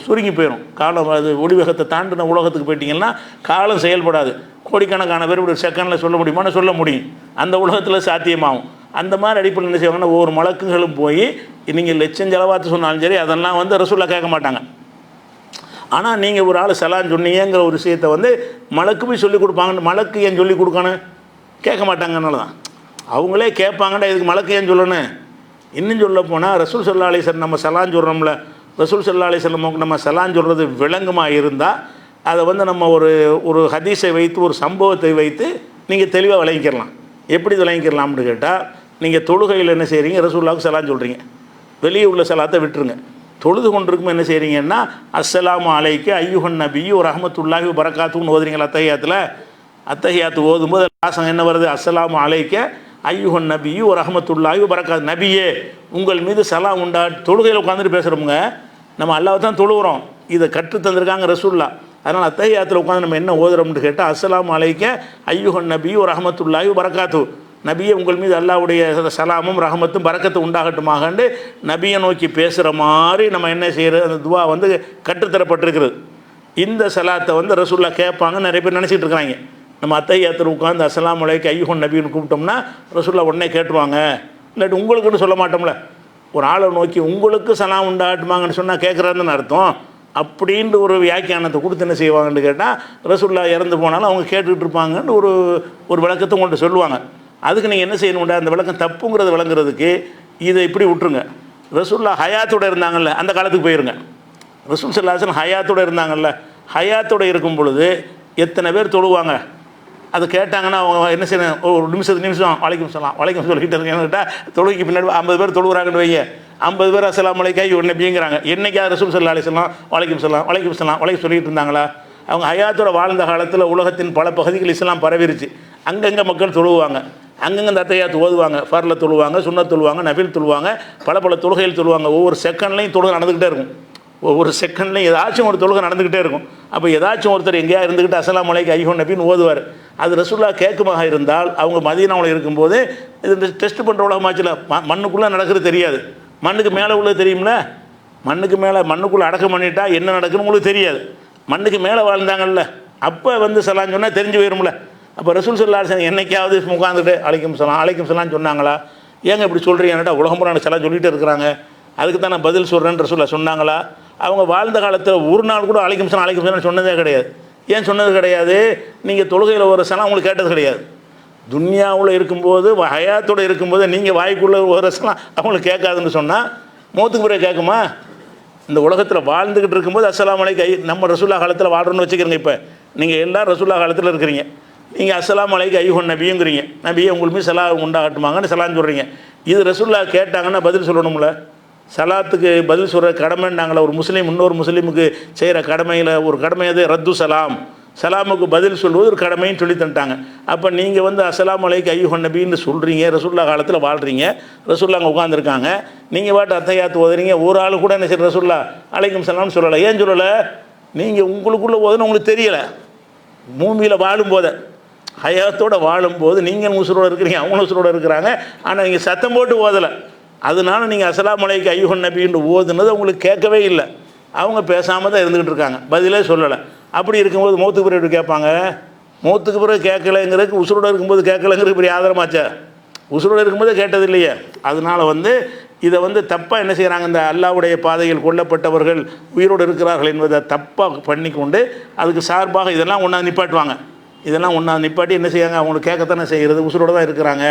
சுருங்கி போயிடும். காலம் அது ஒளிவேகத்தை தாண்டின உலகத்துக்கு போயிட்டீங்கன்னா காலம் செயல்படாது. கோடிக்கணக்கான பேர் இப்படி செகண்டில் சொல்ல முடியுமான்னு சொல்ல முடியும், அந்த உலகத்தில் சாத்தியமாகும். அந்த மாதிரி அடிப்படையில் என்ன செய்வாங்கன்னா, ஒவ்வொரு மலக்குகளும் போய் நீங்கள் லட்சம் செலவாத்து சொன்னாலும் சரி அதெல்லாம் ரசூலுல்லாஹ் கேட்க மாட்டாங்க. ஆனால் நீங்கள் ஒரு ஆள் சலான் சொன்னீங்கிற ஒரு விஷயத்தை மலக்கு போய் சொல்லிக் கொடுப்பாங்க. மலக்கு ஏன் சொல்லிக் கொடுக்கணும்? கேட்க மாட்டாங்கனால தான். அவங்களே கேட்பாங்கடா, இதுக்கு மலக்கு ஏன் சொல்லணும்? இன்னும் சொல்ல போனால் ரசூல் ஸல்லல்லாஹு அலைஹி வஸல்லம் நம்ம சலான் சொல்கிறோம்ல, ரசூல் ஸல்லல்லாஹு அலைஹி வஸல்லம் நம்ம சலான் சொல்கிறது விளங்குமாக இருந்தால் அதை நம்ம ஒரு ஹதீஸை வைத்து ஒரு சம்பவத்தை வைத்து நீங்கள் தெளிவாக விளங்கிக்கிறலாம். எப்படி விளங்கிக்கிறலாம்னு கேட்டால், நீங்கள் தொழுகையில் என்ன செய்கிறீங்க? ரசூலுல்லாஹ்வுக்கு சலான் சொல்கிறீங்க, வெளியே உள்ள சலாத்தை விட்டுருங்க. தொழுது கொண்டிருக்கும் என்ன செய்கிறீங்கன்னா, அஸ்ஸலாமு அலைக்க ஐயுஹன் நபியு ரஹ்மத்துல்லாஹி வ பரக்காத்துன்னு ஓதுறீங்களா அத்தஹியாத்தில்? அத்தஹியாத்து ஓதும்போது வாசகம் என்ன வருது? அஸ்ஸலாமு அலைக்க ஐயுஹன் நபியு ரஹ்மத்துல்லாஹி வ பரக்காத்து, நபியே உங்கள் மீது சலாம் உண்டா. தொழுகையில் உட்காந்துட்டு பேசுகிறோமுங்க, நம்ம அல்லாஹ் தான் தொழுகிறோம், இதை கற்று தந்திருக்காங்க ரசூலுல்லாஹ். அதனால் அத்தஹியாத்தில் உட்காந்து நம்ம என்ன ஓதுறோம்னு கேட்டால், அஸ்ஸலாமு அலைக்க ஐயுஹன் நபியு ரஹ்மத்துல்லாஹி வ பரக்காத்து, நபியை உங்கள் மீது அல்லாஹ்வுடைய சலாமும் ரஹமத்தும் பரக்கத்து உண்டாகட்டுமாகண்டு நபியை நோக்கி பேசுகிற மாதிரி நம்ம என்ன செய்கிறது? அந்த துவா கற்றுத்தரப்பட்டிருக்கிறது. இந்த சலாத்தை ரசூலுல்லாஹ் கேட்பாங்க. நிறைய பேர் நினச்சிட்டு இருக்கிறாங்க, நம்ம அத்தஹியாத்தில் உட்காந்து அஸ்ஸலாமு அலைக்க ஐயுஹன் நபின்னு கூப்பிட்டோம்னா ரசூலுல்லாஹ் உடனே கேட்டுருவாங்க. இல்லாட்டி உங்களுக்குன்னு சொல்ல மாட்டோம்ல, ஒரு ஆளை நோக்கி உங்களுக்கு சலாம் உண்டாகட்டுமாங்கன்னு சொன்னால் கேட்குறாருன்னு அர்த்தம். அப்படின்ட்டு ஒரு வியாக்கியானத்தை கொடுத்து என்ன செய்வாங்கன்னு கேட்டால் ரசூல்லா இறந்து போனாலும் அவங்க கேட்டுக்கிட்டு இருப்பாங்கன்னு ஒரு விளக்கத்தை உங்கள்கிட்ட சொல்லுவாங்க. அதுக்கு நீங்கள் என்ன செய்யணும்டா, அந்த விளக்கம் தப்புங்கிறத விளங்குறதுக்கு இதை இப்படி விட்டுருங்க. ரசூல்லா ஹயாத்தோடு இருந்தாங்கல்ல, அந்த காலத்துக்கு போயிருங்க. ரசூல் ஸல்லல்லாஹு அலைஹி வஸல்லம் ஹயாத்தோடு இருந்தாங்கல்ல, ஹயாத்தோடு இருக்கும் பொழுது எத்தனை பேர் தொழுவாங்க, அது கேட்டாங்கன்னா அவங்க என்ன செய்யணும், ஒரு நிமிஷம் வலைக்கும் சொல்லிக்கிட்டு இருக்கேன்னு கேட்டால் தொழுகைக்கு பின்னாடி 50 பேர் தொழுகிறாங்கன்னு வைங்க, 50 பேர் அஸ்ஸலாமு அலைக்கும் ஒன்று நபிங்கிறாங்க. என்னைக்காவது ரசூல் ஸல்லல்லாஹு அலைஹி வஸல்லம் வலைக்கும் சொல்லிட்டு இருந்தாங்களா? அவங்க ஹயாத்தோட வாழ்ந்த காலத்தில் உலகத்தின் பல பகுதிகள் இஸ்லாம் பரவிருச்சு. அங்கங்கே மக்கள் தொழுவாங்க, அங்கங்கே இந்த அத்தையாத்து ஓதுவாங்க, ஃபர்ல தொழுவாங்க, சுன்னத் தொழுவாங்க, நஃபில் தொழுவாங்க, பல தொழுகைகள் தொழுவாங்க. ஒவ்வொரு செகண்ட்லையும் தொழுகை நடந்துக்கிட்டே இருக்கும். ஒவ்வொரு செகண்ட்லையும் ஏதாச்சும் ஒரு தொழுகை நடந்துக்கிட்டே இருக்கும். அப்போ ஏதாச்சும் ஒருத்தர் எங்கேயா இருந்துக்கிட்டு அஸ்ஸலாமு அலைக்கும் ஐயுஹன் நபின்னு ஓதுவார். அது ரசூலுல்லாஹ் கேட்குமாக இருந்தால் அவங்க மதீனாவில் இருக்கும்போது இது டெஸ்ட் பண்ணுற உலகமாச்சில் மண்ணுக்குள்ளே நடக்கிறது தெரியாது, மண்ணுக்கு மேலே உள்ளது தெரியும்ல. மண்ணுக்குள்ளே அடக்கம் பண்ணிட்டா என்ன நடக்குன்னு உங்களுக்கு தெரியாது. மண்ணுக்கு மேலே வாழ்ந்தாங்கல்ல, அப்போ சலான்னு சொன்னால் தெரிஞ்சு போயிரும்ல. அப்போ ரசூல் ஸல்லல்லாஹு அலைஹி வஸல்லம் என்னைக்காவது உட்காந்துட்டு அலைக்கும் சலான்னு சொன்னாங்களா? ஏங்க இப்படி சொல்கிறீங்கன்னாட்டா உலகம் பூரா சலாம் சொல்லிகிட்டே இருக்கிறாங்க, அதுக்கு தான் நான் பதில் சொல்கிறேன்னு ரசூலுல்லாஹ் சொன்னாங்களா? அவங்க வாழ்ந்த காலத்தில் ஒரு நாள் கூட அலைக்கும் சலாம் சொன்னதே கிடையாது. ஏன் சொன்னது கிடையாது? நீங்கள் தொழுகையில் ஒரு சலாம் உங்களுக்கு கேட்டது கிடையாது. துன்யாவில் இருக்கும்போது ஹயாத்தோடு இருக்கும்போது நீங்கள் வாய்க்குள்ளே ஒரு சலாம் அவங்களுக்கு கேட்காதுன்னு சொன்னால் மௌத்துக்கு பிறகு கேட்குமா? இந்த உலகத்தில் வாழ்ந்துக்கிட்டு இருக்கும்போது அஸ்ஸலாமு அலைக்கும் நம்ம ரசூலுல்லாஹ் காலத்தில் வாழ்கிறோன்னு வச்சுக்கிறீங்க. இப்போ நீங்கள் எல்லோரும் ரசூலுல்லாஹ் காலத்தில் இருக்கிறீங்க, நீங்கள் அஸ்ஸலாமு அலைக்கும் ஐயுஹன் நபியுங்கிறீங்க, நபியை உங்களுக்கு சலாம் உண்டாகட்டுமாங்கன்னு சலான்னு சொல்கிறீங்க. இது ரசூலுல்லாஹ் கேட்டாங்கன்னா பதில் சொல்லணும்ல. சலாத்துக்கு பதில் சொல்கிற கடமைன்னாங்களே, ஒரு முஸ்லீம் இன்னொரு முஸ்லீமுக்கு செய்கிற கடமையில் ஒரு கடமை அது ரத்து சலாம், சலாமுக்கு பதில் சொல்வது ஒரு கடமைன்னு சொல்லி தந்துட்டாங்க. அப்போ நீங்கள் அஸ்ஸலாமு அலைக்கும் ஐயுஹன் நபின்னு சொல்கிறீங்க, ரசூலுல்லாஹ் காலத்தில் வாழ்கிறீங்க, ரசூலுல்லாஹ் அங்கே உட்காந்துருக்காங்க, நீங்கள் பாட்டு அத்தையாத்து ஓதுறீங்க, ஒரு ஆள் கூட என்ன செய்ய ரசூலுல்லாஹ் அலைக்கும் சலாம்னு சொல்லலை. ஏன் சொல்லலை? நீங்கள் உங்களுக்குள்ளே ஓதுன்னு உங்களுக்கு தெரியலை. பூமியில் வாழும்போது ஹயாத்தோடு வாழும்போது நீங்கள் உசுரோடு இருக்கிறீங்க, அவங்களும் உசுரோடு இருக்கிறாங்க, ஆனால் நீங்கள் சத்தம் போட்டு ஓதலை. அதனால நீங்கள் அஸ்ஸலாமு அலைக்கும் ஐயுஹன் நபின்னு ஓதுனது உங்களுக்கு கேட்கவே இல்லை. அவங்க பேசாமல் தான் இருந்துக்கிட்டு இருக்காங்க, பதிலே சொல்லலை. அப்படி இருக்கும்போது மௌத்துக்கு பிறகு எப்படி கேட்பாங்க? மௌத்துக்கு பிறகு கேட்கலைங்கிறதுக்கு உசுரோடு இருக்கும்போது கேட்கலைங்கிறதுக்கு பெரிய ஆதாரமாச்சா? உசுரோடு இருக்கும்போது கேட்டது இல்லையே. அதனால் இதை தப்பாக என்ன செய்கிறாங்க, இந்த அல்லாஹ்வுடைய பாதையில் கொல்லப்பட்டவர்கள் உயிரோடு இருக்கிறார்கள் என்பதை தப்பாக பண்ணி கொண்டு அதுக்கு சார்பாக இதெல்லாம் ஒன்றா நிப்பாட்டுவாங்க. இதெல்லாம் ஒன்றா நிப்பாட்டி என்ன செய்யாங்க, அவங்களுக்கு கேட்கத்தானே செய்கிறது, உசுரோடு தான் இருக்கிறாங்க,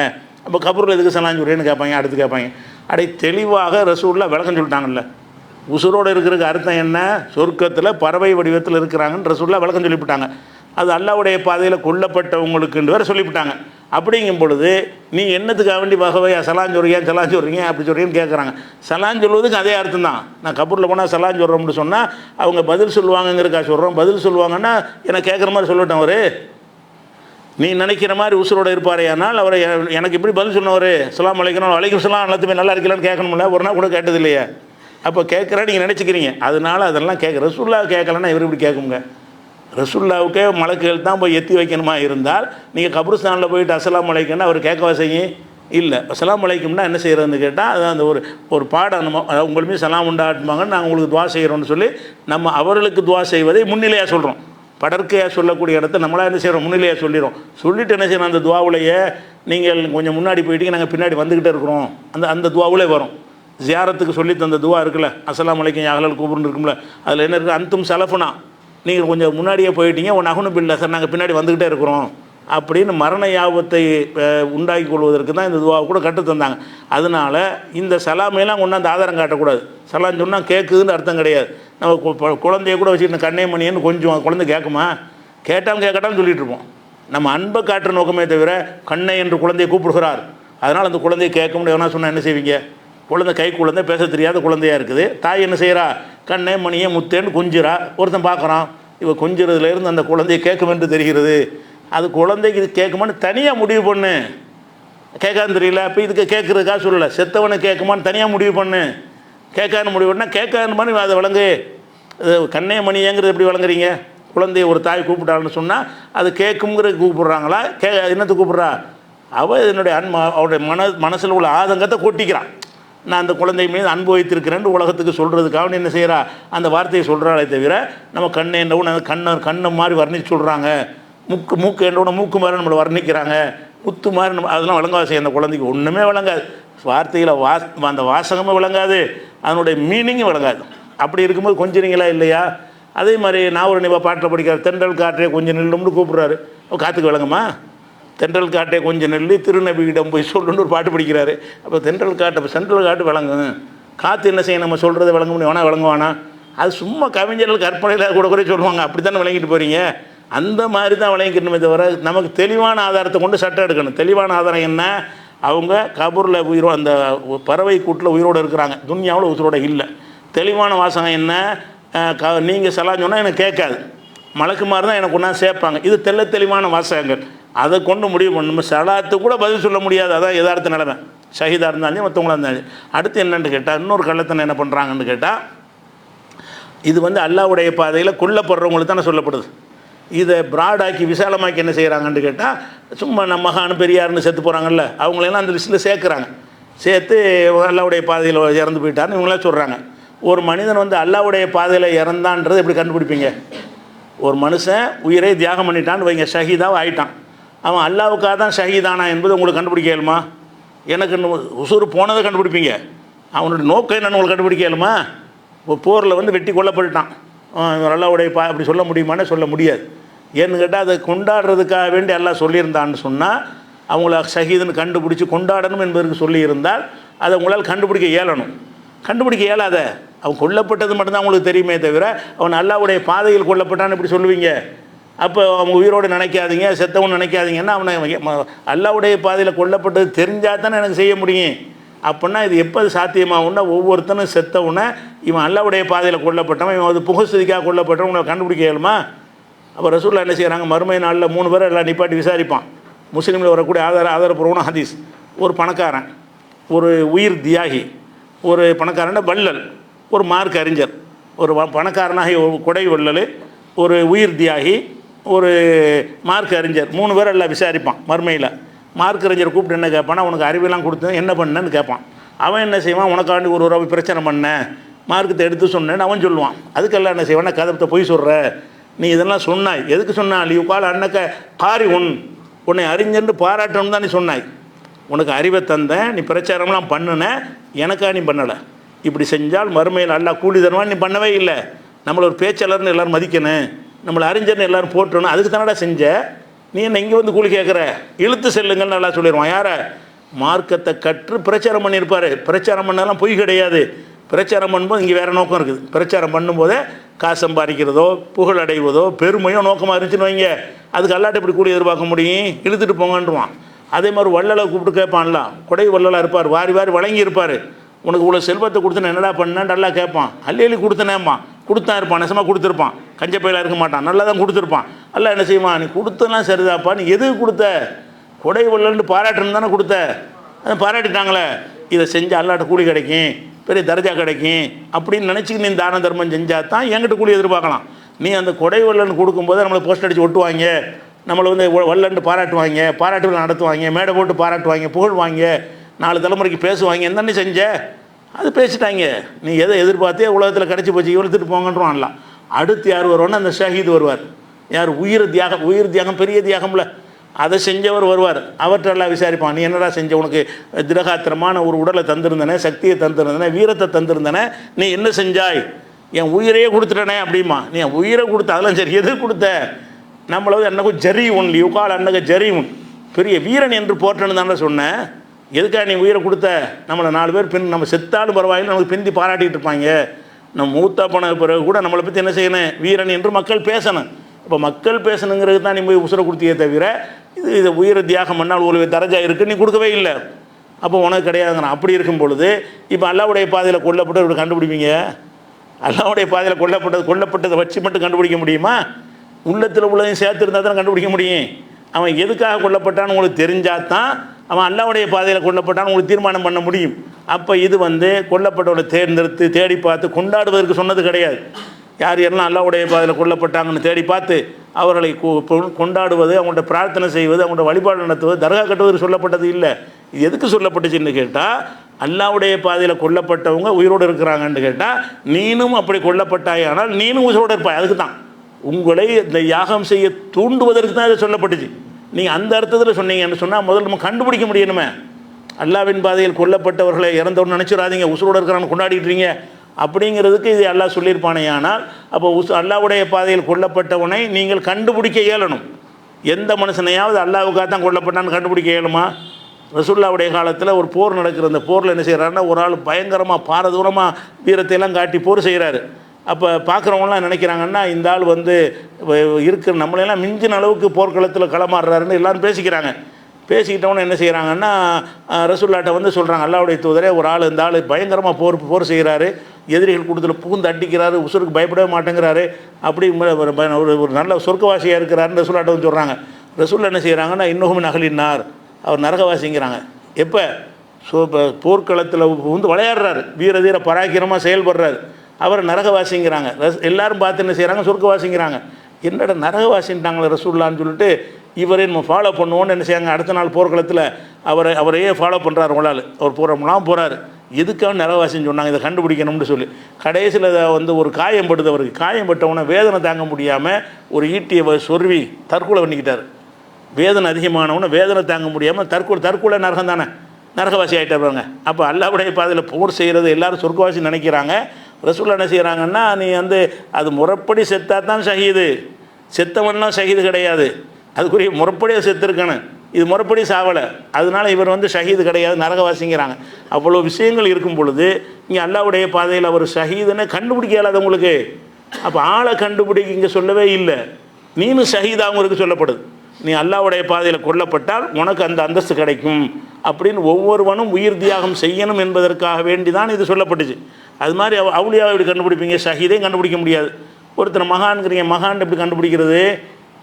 அப்போ கபூரில் எதுக்கு சலாம் சொல்கிறேன்னு கேட்பாங்க. அடுத்து கேட்பாங்க, தெளிவாக ரசூலுல்லாஹ் விளக்கம் சொல்லிட்டாங்கல்ல, உசுரோடு இருக்கிறதுக்கு அர்த்தம் என்ன, சொர்க்கத்தில் பறவை வடிவத்தில் இருக்கிறாங்கன்னு ரசூலுல்லாஹ் விளக்கம் சொல்லிவிட்டாங்க. அது அல்லாஹ்வுடைய பாதையில் கொல்லப்பட்டவங்களுக்குன்னு வேறு சொல்லிவிட்டாங்க. அப்படிங்கும் பொழுது நீ என்னத்துக்காக வேண்டி வகையாக சலான் சொல்கிறீங்க அப்படி சொல்கிறீங்கன்னு கேட்குறாங்க. சலான் சொல்வதுக்கு அதே அர்த்தம் தான். நான் கபூரில் போனால் சலான் சொல்கிறோம்னு சொன்னால் அவங்க பதில் சொல்லுவாங்கங்கிறக்கா சொல்கிறோம். பதில் சொல்லுவாங்கன்னா எனக்கு கேட்குற மாதிரி சொல்லட்டும். அவர் நீ நினைக்கிற மாதிரி உசுரோடு இருப்பாரையானால் அவரை எனக்கு இப்படி பதில் சொன்னவர் அஸ்ஸலாமு அலைக்கும் வலைக்கும் சலாம் எல்லாத்துமே நல்லா இருக்கலான்னு கேட்கணும்ல, ஒரு நாள் கூட கேட்டது இல்லையா? அப்போ கேட்குறேன் நீங்கள் நினச்சிக்கிறீங்க. அதனால் அதெல்லாம் ரசூலுல்லாஹ் கேட்கலன்னா இவர் இப்படி கேட்குங்க. ரசூலுல்லாஹ்வுக்கே மலக்குகள் தான் போய் எத்தி வைக்கணுமா இருந்தால் நீங்கள் கபுர்ஸ்தானில் போயிட்டு அஸ்ஸலாமு அலைக்கும்னா அவர் கேட்கவா செய்யும்? இல்லை. அஸ்ஸலாமு அலைக்கும்னா என்ன செய்கிறதுன்னு கேட்டால் அது அந்த ஒரு பாடம், நம்ம உங்களுமே சலாம் உண்டாட்டுமாங்கன்னு நாங்கள் உங்களுக்கு துவா செய்கிறோன்னு சொல்லி நம்ம அவர்களுக்கு துவா செய்வதை முன்னிலையாக சொல்கிறோம். படற்கையாக சொல்லக்கூடிய இடத்த நம்மளாக என்ன செய்கிறோம், முன்னிலையாக சொல்லிடுறோம். சொல்லிவிட்டு என்ன செய்யணும், அந்த துவாவுலையே நீங்கள் கொஞ்சம் முன்னாடி போயிட்டீங்க, நாங்கள் பின்னாடி வந்துக்கிட்டே இருக்கிறோம், அந்த துவாவுலே வரும். ஜியாரத்துக்கு சொல்லி தந்த துவா இருக்குல்ல, அஸ்ஸலாமு அலைக்கும் யா அஹ்லல் குபூர்னு இருக்கும்ல, அதில் என்ன இருக்குது, அன்தும் சலஃபுனா, நீங்கள் கொஞ்சம் முன்னாடியே போயிட்டீங்க, ஒன்று அகுனு பில்லா சார், நாங்கள் பின்னாடி வந்துக்கிட்டே இருக்கிறோம் அப்படின்னு மரண யாபத்தை உண்டாக்கி கொள்வதற்கு தான் இந்த துவாவை கூட கற்றுத்தந்தாங்க. அதனால் இந்த சலாமையெல்லாம் கொண்டாந்து ஆதாரம் காட்டக்கூடாது. சலாம் சொன்னால் கேட்குதுன்னு அர்த்தம் கிடையாது. நம்ம குழந்தைய கூட வச்சுட்டு கண்ணே மணியன்னு கொஞ்சம் குழந்தை கேட்குமா? கேட்டாலும் கேட்கட்டாலும் சொல்லிகிட்டு இருப்போம். நம்ம அன்பை காட்டுற நோக்கமே தவிர கண்ணை என்று குழந்தையை கூப்பிடுகிறார், அதனால் அந்த குழந்தையை கேட்க முடியாது சொன்னால் என்ன செய்வீங்க? குழந்தை கை குழந்தை பேச தெரியாத குழந்தையாக இருக்குது. தாய் என்ன செய்கிறா, கண்ணே மணியை முத்தேன்னு கொஞ்சிறா. ஒருத்தன் பார்க்குறான், இவ கொஞ்சிறதுலேருந்து அந்த குழந்தையை கேட்குமென்று தெரிகிறது. அது குழந்தைக்கு இது கேட்குமான்னு தனியாக முடிவு பண்ணு. கேட்கான்னு தெரியல, அப்போ இதுக்கு கேட்குறதுக்காக சொல்லலை, செத்தவனை கேட்குமான்னு தனியாக முடிவு பண்ணு. கேட்கான்னு முடிவு பண்ணால் கேட்கான்னு மாதிரி அதை விளங்கு. கண்ணே மணியங்கிறது எப்படி விளங்குறீங்க? குழந்தைய ஒரு தாய் கூப்பிட்டான்னு சொன்னால் அது கேட்குங்கிறது கூப்பிட்றாங்களா, என்னத்துக்கு கூப்பிட்றா? அவள் என்னுடைய அவருடைய மனசில் உள்ள ஆதங்கத்தை கொட்டிக்கிறான். நான் அந்த குழந்தை மீது அன்பு வைத்திருக்கிறேன்னு உலகத்துக்கு சொல்கிறதுக்காக என்ன செய்கிறா, அந்த வார்த்தையை சொல்கிறாளே தவிர நம்ம கண்ணை என்னவும் கண்ணை மாதிரி வர்ணிச்சு சொல்கிறாங்க, மூக்கு என்னோட மூக்கு மாதிரி நம்மளை வர்ணிக்கிறாங்க, முத்து மாதிரி நம்ம அதெல்லாம் விளங்காது. செய்ய அந்த குழந்தைக்கு ஒன்றுமே விளங்காது. வார்த்தையில் அந்த வாசகமே விளங்காது, அதனுடைய மீனிங்கும் விளங்காது. அப்படி இருக்கும்போது கொஞ்சிறீங்களா இல்லையா? அதே மாதிரி நான் ஒரு நிபா பாட்டில் படிக்கிறார், தென்றல் காற்றே கொஞ்சம் நில்லும்னு கூப்பிட்றாரு. காற்றுக்கு விளங்குமா? தென்றல் காட்டை கொஞ்சம் நெல்லி திருநபியிடம் போய் சொல்லுன்னு ஒரு பாட்டு படிக்கிறாரு. அப்போ தென்றல் காட்டு, அப்போ சென்ட்ரல் காட்டு விளங்கும். காற்று என்ன செய்யும்? நம்ம சொல்கிறத விளங்க முடியும், வேணா விளங்குவானா? அது சும்மா கவிஞர்கள் கற்பனையில் கூட கூட சொல்லுவாங்க, அப்படி தானே விளங்கிட்டு போகிறீங்க. அந்த மாதிரி தான் விளங்கிக்கணுமே தவிர நமக்கு தெளிவான ஆதாரத்தை கொண்டு சட்டம் எடுக்கணும். தெளிவான ஆதாரம் என்ன? அவங்க கபூரில் உயிரோ அந்த பறவை கூட்டில் உயிரோடு இருக்கிறாங்க, துன்யாவில் உயிரோடு இல்லை. தெளிவான வாசகம் என்ன? நீங்கள் சலாம் சொன்னால் எனக்கு கேட்காது, மலக்குமாரி தான் எனக்கு ஒன்றா சேர்ப்பாங்க. இது தெளிவான வாசகங்கள். அதை கொண்டு முடிவு பண்ணணும். சலாத்து கூட பதில் சொல்ல முடியாது. அதான் யதார்த்த நிலைமை. ஷஹீதாக இருந்தாலும் மற்றவங்களாக இருந்தாலும். அடுத்து என்னென்னு கேட்டால், இன்னொரு கள்ளத்தனை என்ன பண்ணுறாங்கன்னு கேட்டால், இது அல்லாஹ்வுடைய பாதையில் கொல்லப்படுறவங்களுக்கு தானே சொல்லப்படுது. இதை ப்ராடாக்கி விசாலமாக்கி என்ன செய்கிறாங்கன்னு கேட்டால், சும்மா நம்ம மகானு பெரியார்னு செத்து போகிறாங்கல்ல, அவங்களெல்லாம் அந்த லிஸ்ட்டில் சேர்க்குறாங்க. சேர்த்து அல்லாஹ்வுடைய பாதையில் இறந்து போயிட்டார்னு இவங்களாம் சொல்கிறாங்க. ஒரு மனிதன் அல்லாஹ்வுடைய பாதையில் இறந்தான்றது எப்படி கண்டுபிடிப்பீங்க? ஒரு மனுஷன் உயிரை தியாகம் பண்ணிட்டான்னு வைங்க, ஷஹீதாக ஆகிட்டான். அவன் அல்லாவுக்காக தான் ஷஹீதானா என்பது உங்களுக்கு கண்டுபிடிக்க இயலுமா? எனக்கு உசுறு போனதை கண்டுபிடிப்பீங்க. அவனுடைய நோக்கம் என்னன்னு உங்களுக்கு கண்டுபிடிக்க இயலுமா? ஒரு போரில் வெட்டி கொல்லப்பட்டுட்டான், அல்லாஹ்வுடைய அப்படி சொல்ல முடியுமான்னு சொல்ல முடியாது. ஏன்னு கேட்டால் அதை கொண்டாடுறதுக்காக வேண்டி அல்லாஹ் சொல்லியிருந்தான்னு சொன்னால், அவங்கள ஷஹீதுன்னு கண்டுபிடிச்சி கொண்டாடணும் என்பதற்கு சொல்லியிருந்தால் அதை உங்களால் கண்டுபிடிக்க இயலணும். கண்டுபிடிக்க இயலாத, அவன் கொல்லப்பட்டது மட்டும்தான் உங்களுக்கு தெரியுமே தவிர அவன் அல்லாஹ்வுடைய பாதையில் கொல்லப்பட்டான்னு இப்படி சொல்லுவீங்க. அப்போ அவங்க உயிரோடு நினைக்காதீங்க, செத்தவன் நினைக்காதீங்கன்னா அவனை அல்லாஹ்வுடைய பாதையில் கொல்லப்பட்டது தெரிஞ்சால் தானே எனக்கு செய்ய முடியும். அப்படின்னா இது எப்போ சாத்தியமாகும்னா, ஒவ்வொருத்தனும் செத்தவனை இவன் அல்லாஹ்வுடைய பாதையில் கொல்லப்பட்டவன், இவன் புகஸ்துதிக்காக கொல்லப்பட்டவன் உங்களை கண்டுபிடிக்க இயலுமா? அப்போ ரசூலுல்லாஹ் என்ன செய்கிறாங்க? மறுமை நாளில் 3 பேரை எல்லாம் நிப்பாட்டி விசாரிப்பான். முஸ்லீமில் வரக்கூடிய ஆதாரப்பூர்வமான ஹதீஸ். ஒரு பணக்காரன், ஒரு உயிர் தியாகி, ஒரு பணக்காரன வள்ளல், ஒரு மார்க் அறிஞர். ஒரு பணக்காரனாகி ஒரு கொடை வள்ளல், ஒரு உயிர் தியாகி, ஒரு மார்க் அறிஞர், 3 பேர் எல்லாம் விசாரிப்பான் மறுமையில். மார்க் அறிஞர் கூப்பிட்டு என்ன கேட்பான்னா, உனக்கு அறிவெல்லாம் கொடுத்து என்ன பண்ணேன்னு கேட்பான். அவன் என்ன செய்வான்? உனக்காண்டி ஒரு ரூபாய் பிரச்சனை பண்ணேன், மார்க்கத்தை எடுத்து சொன்னேன்னு அவன் சொல்லுவான். அதுக்கெல்லாம் என்ன செய்வான்னா, கதத்தை போய் சொல்கிற, நீ இதெல்லாம் சொன்னாய், எதுக்கு சொன்னா? லியுகால் அன்னக்க காரி உன்னை அறிஞர்னு பாராட்டணும்னு தான் நீ சொன்னாய். உனக்கு அறிவை தந்தேன், நீ பிரச்சாரம்லாம் பண்ணுன, எனக்கா நீ பண்ணலை. இப்படி செஞ்சால் மறுமையில் அல்லாஹ் கூலி தருவான். நீ பண்ணவே இல்லை. நம்மளை ஒரு பேச்சாளர்னு எல்லோரும் மதிக்கணும், நம்மளை அறிஞர்னு எல்லோரும் போட்டணும், அதுக்கு தானடா செஞ்ச. நீ என்ன இங்கே கூலி கேட்குற? இழுத்து செல்லுங்கன்னு நல்லா சொல்லிடுவான். யாரை? மார்க்கத்தை கற்று பிரச்சாரம் பண்ணியிருப்பார். பிரச்சாரம் பண்ணாலும் பொய் கிடையாது. பிரச்சாரம் பண்ணும்போது இங்கே வேறு நோக்கம் இருக்குது. பிரச்சாரம் பண்ணும்போதே காசு சம்பாதிக்கிறதோ புகழ் அடைவதோ பெருமையோ நோக்கமாக இருந்துச்சுன்னு வைங்க, அதுக்கு அல்லாட்ட இப்படி கூலி எதிர்பார்க்க முடியும்? இழுத்துட்டு போங்கன்றுவான். அதே மாதிரி வள்ளலை கூப்பிட்டு கேட்பான்லாம். கொடை வள்ளலாக இருப்பார், வாரி வாரி வழங்கி இருப்பார். உனக்கு இவ்வளோ செல்வத்தை கொடுத்து என்னடா பண்ணேன் நல்லா கேட்பான். அள்ளி கொடுத்தனேம்மா, கொடுத்தான் இருப்பான், நெசமாக கொடுத்துருப்பான், கஞ்ச பையில இருக்க மாட்டான், நல்லா தான் கொடுத்துருப்பான். அல்ல என்ன செய்வான்? நீ கொடுத்தலாம் சரிதாப்பா, நீ எதுக்கு கொடுத்த? கொடை வள்ளல்னு பாராட்டுன்னு தானே கொடுத்த, அதை பாராட்டிட்டாங்களே, இதை செஞ்சால் அல்லாட்ட கூலி கிடைக்கும், பெரிய தர்ஜா கிடைக்கும் அப்படின்னு நினச்சிக்கு நீ தான தர்மம் செஞ்சால் தான் என்கிட்ட கூலி எதிர்பார்க்கலாம். நீ அந்த கொடை வள்ளல்னு கொடுக்கும்போது நம்மளை போஸ்ட் அடித்து ஒட்டுவாங்க, நம்மளை வள்ளல்னு பாராட்டுவாங்க, பாராட்டுகள் நடத்துவாங்க, மேடை போட்டு பாராட்டுவாங்க, புகழ்வாங்க, 4 தலைமுறைக்கு பேசுவாங்க. என்ன செஞ்ச? அது பேசிட்டாங்க. நீ எதை எதிர்பார்த்தே உலகத்தில் கிடச்சி போச்சு, இழுத்துட்டு போங்கன்றான்லாம். அடுத்து யார் வருவார்னா அந்த ஷஹீது வருவார். யார்? உயிர் தியாகம் பெரிய தியாகம்ல, அதை செஞ்சவர் வருவார். அவற்றெல்லாம் விசாரிப்பான். நீ என்னடா செஞ்ச? உனக்கு திரகாத்திரமான ஒரு உடலை தந்திருந்தனே, சக்தியை தந்திருந்தனே, வீரத்தை தந்திருந்தனே, நீ என்ன செஞ்சாய்? என் உயிரையே கொடுத்துட்டனே அப்படிமா. நீ என் உயிரை கொடுத்த, அதெல்லாம் சரி, எது கொடுத்த? நம்மள என்னக்கும் ஜரி உன் யுகால் அன்னக ஜரி உன், பெரிய வீரன் என்று போற்றன்னு தானே சொன்னேன். எதுக்காக நீ உயிரை கொடுத்த? நம்மளை 4 பேர் நம்ம செத்தாலும் பரவாயில்லை நமக்கு பிந்தி பாராட்டிகிட்டு இருப்பாங்க. நம்ம மூத்தா போன பிறகு கூட நம்மளை பற்றி என்ன செய்யணும்? வீரன் என்று மக்கள் பேசணும். இப்போ மக்கள் பேசணுங்கிறது தான் நீ போய் உசுரை கொடுத்தியே தவிர, இது உயிரை தியாகம் பண்ணால் ஒரு தரஜா இருக்குது, நீ கொடுக்கவே இல்லை. அப்போ உனக்கு கிடையாதுங்கிறான். அப்படி இருக்கும் பொழுது இப்போ அல்லாஹ்வுடைய பாதையில் கொல்லப்பட்டு இப்படி கண்டுபிடிப்பீங்க? அல்லாஹ்வுடைய பாதையில் கொல்லப்பட்டதை வச்சு மட்டும் கண்டுபிடிக்க முடியுமா? உள்ளத்தில் உள்ளதையும் சேர்த்து இருந்தால் தான் கண்டுபிடிக்க முடியும். அவன் எதுக்காக கொல்லப்பட்டான்னு உங்களுக்கு தெரிஞ்சால் தான் அவன் அல்லாஹ்வுடைய பாதையில் கொல்லப்பட்டான்னு உங்களுக்கு தீர்மானம் பண்ண முடியும். அப்போ இது கொல்லப்பட்டவனை தேர்ந்தெடுத்து தேடி பார்த்து கொண்டாடுவதற்கு சொன்னது கிடையாது. யார் யாரெல்லாம் அல்லாஹ்வுடைய பாதையில் கொல்லப்பட்டாங்கன்னு தேடி பார்த்து அவர்களை கொண்டாடுவது, அவங்கள்ட்ட பிரார்த்தனை செய்வது, அவங்கள்ட்ட வழிபாடு நடத்துவது, தர்கா கட்டுவதற்கு சொல்லப்பட்டது இல்லை. இது எதுக்கு சொல்லப்பட்டுச்சுன்னு கேட்டால், அல்லாஹ்வுடைய பாதையில் கொல்லப்பட்டவங்க உயிரோடு இருக்கிறாங்கன்னு கேட்டால், நீனும் அப்படி கொல்லப்பட்டாயானால் நீனும் உயிரோடு இருப்பாய். அதுக்கு தான் உங்களை இந்த யாகம் செய்ய தூண்டுவதற்கு தான் இதை சொல்லப்பட்டுச்சு. நீங்கள் அந்த அர்த்தத்தில் சொன்னீங்கன்னு சொன்னால் முதல்ல நம்ம கண்டுபிடிக்க முடியணுமே. அல்லாஹ்வின் பாதையில் கொல்லப்பட்டவர்களை இறந்தவன்னு நினச்சிடாதீங்க, உசுரோடு இருக்கிறான்னு கொண்டாடிட்டுறீங்க. அப்படிங்கிறதுக்கு இது அல்லாஹ் சொல்லியிருப்பானேயானால் அப்போ அல்லாஹ்வுடைய பாதையில் கொல்லப்பட்டவனை நீங்கள் கண்டுபிடிக்க இயலணும். எந்த மனுஷனையாவது அல்லாஹ்வுக்காக தான் கொல்லப்பட்டான்னு கண்டுபிடிக்க இயலுமா? ரசூலுல்லாஹ்வுடைய காலத்தில் ஒரு போர் நடக்கிற அந்த போரில் என்ன செய்கிறாருன்னா, ஒரு ஆள் பயங்கரமாக பாரதூரமாக வீரத்தையெல்லாம் காட்டி போர் செய்கிறாரு. அப்போ பார்க்குறவங்களாம் நினைக்கிறாங்கன்னா, இந்த ஆள் வந்து இருக்கிற நம்மளையெல்லாம் மிஞ்சின அளவுக்கு போர்க்களத்தில் களமாடுறாருன்னு எல்லோரும் பேசிக்கிறாங்க. பேசிக்கிட்டவொன்னே என்ன செய்கிறாங்கன்னா, ரசூலுல்லாஹ்ட்ட வந்து சொல்கிறாங்க, அல்லாஹ்வுடைய தூதரே, ஒரு ஆள் இந்த ஆள் பயங்கரமாக போர் செய்கிறாரு, எதிரிகள் கூட்டத்தில் புகுந்து அடிக்கிறாரு, உசுருக்கு பயப்படவே மாட்டேங்கிறாரு, அப்படி ஒரு நல்ல சொர்க்கவாசியாக இருக்கிறாருன்னு ரசூலுல்லாஹ்ட்ட வந்து சொல்கிறாங்க. ரசூலுல்லாஹ் என்ன செய்கிறாங்கன்னா, இன்னும் நகலினார், அவர் நரகவாசிங்கிறாங்க. எப்போ போர்க்களத்தில் வந்து விளையாடுறாரு, வீர பராக்கிரமாக செயல்படுறாரு, அவர் நரகவாசிங்கிறாங்க. எல்லாரும் பார்த்து என்ன செய்கிறாங்க, சொர்க்கவாசிங்கிறாங்க. என்னடா நரகவாசின்ட்டாங்களே ரசூலுல்லாஹ்னு சொல்லிட்டு இவரே நம்ம ஃபாலோ பண்ணுவோன்னு என்ன செய்யாங்க, அடுத்த நாள் போர்க்களத்தில் அவரையே ஃபாலோ பண்ணுறாரு. உங்களால் அவர் போகிறாரு, எதுக்காக நரகவாசின்னு சொன்னாங்க, இதை கண்டுபிடிக்கணும்னு சொல்லி கடைசியில் வந்து ஒரு காயம் படுது. அவருக்கு காயம் பட்டவனை வேதனை தாங்க முடியாமல் ஒரு ஈட்டியை சொருவி தற்கொலை பண்ணிக்கிட்டார். வேதனை அதிகமானவனை வேதனை தாங்க முடியாமல் தற்கொலை நரகம் தானே, நரகவாசி ஆகிட்டாருவாங்க. அப்போ அல்லாஹ்வுடைய பாதையில் போர் செய்கிறது எல்லாரும் சொர்க்கவாசி நினைக்கிறாங்க. ரசூலுல்லாஹ் என்ன செய்கிறாங்கன்னா, நீ வந்து அது முறைப்படி செத்தா தான் ஷஹீது, செத்தவன்லாம் ஷஹீது கிடையாது, அதுக்குரிய முறைப்படியாக செத்துருக்கணும். இது முறைப்படி சாவலை, அதனால இவர் வந்து ஷஹீது கிடையாது, நரகவாசிங்கிறாங்க. அவ்வளோ விஷயங்கள் இருக்கும் பொழுது இங்கே அல்லாஹ்வுடைய பாதையில் அவர் ஷஹீதுன்னு கண்டுபிடிக்க இயலாது உங்களுக்கு. அப்போ ஆளை கண்டுபிடிக்க இங்கே சொல்லவே இல்லை, நீனும் ஷஹீதாகவும் இருக்க சொல்லப்படுது. நீ அல்லாஹ்வுடைய பாதையில் கொல்லப்பட்டால் உனக்கு அந்த அந்தஸ்து கிடைக்கும் அப்படின்னு ஒவ்வொருவனும் உயிர் தியாகம் செய்யணும் என்பதற்காக வேண்டி தான் இது சொல்லப்பட்டுச்சு. அது மாதிரி அவுலியாவை எப்படி கண்டுபிடிப்பீங்க? ஷஹீதையும் கண்டுபிடிக்க முடியாது. ஒருத்தர் மகான்கிறீங்க, மகான் எப்படி கண்டுபிடிக்கிறது?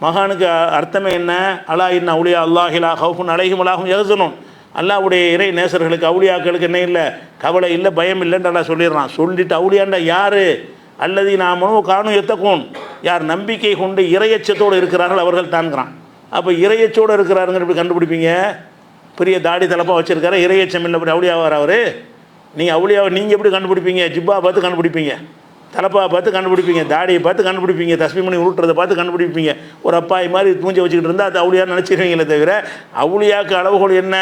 மகானுக்கு அர்த்தமே என்ன? அலா இன்ன அவுலியா அல்லாஹிலா ஹவுஃபுன் அலைஹிம் வலாஹும் யஹ்சனூன். அல்லாஹ்வுடைய இறை நேசர்களுக்கு அவுலியாக்களுக்கு என்ன இல்லை, கவலை இல்லை, பயம் இல்லைன்னு அல்லாஹ் சொல்லிடுறான். சொல்லிட்டு அவுலியாண்டா யார்? அல்லதீன ஆமனூ கானூ யத்தகூன், யார் நம்பிக்கை கொண்டு இறையச்சத்தோடு இருக்கிறார்கள் அவர்கள் தான்கிறான். அப்போ இறையச்சோடு இருக்கிறாருங்க எப்படி கண்டுபிடிப்பீங்க? பெரிய தாடி தலப்பாக வச்சுருக்காரு, இறையச்சம் இல்லை, அப்படி அவுலியாவார் அவர்? நீங்கள் அவுலியாவை நீங்கள் எப்படி கண்டுபிடிப்பீங்க? ஜிப்பா பார்த்து கண்டுபிடிப்பீங்க, தலப்பாவை பார்த்து கண்டுபிடிப்பீங்க, தாடியை பார்த்து கண்டுபிடிப்பீங்க, தஸ்மீ மணி உருட்டுறதை பார்த்து கண்டுபிடிப்பீங்க. ஒரு அப்பாய் மாதிரி தூஞ்சி வச்சுக்கிட்டு இருந்தால் அது அவுலியான்னு நினச்சிடுவீங்களே தவிர, அவுலியாவுக்கு அளவுகோல் என்ன?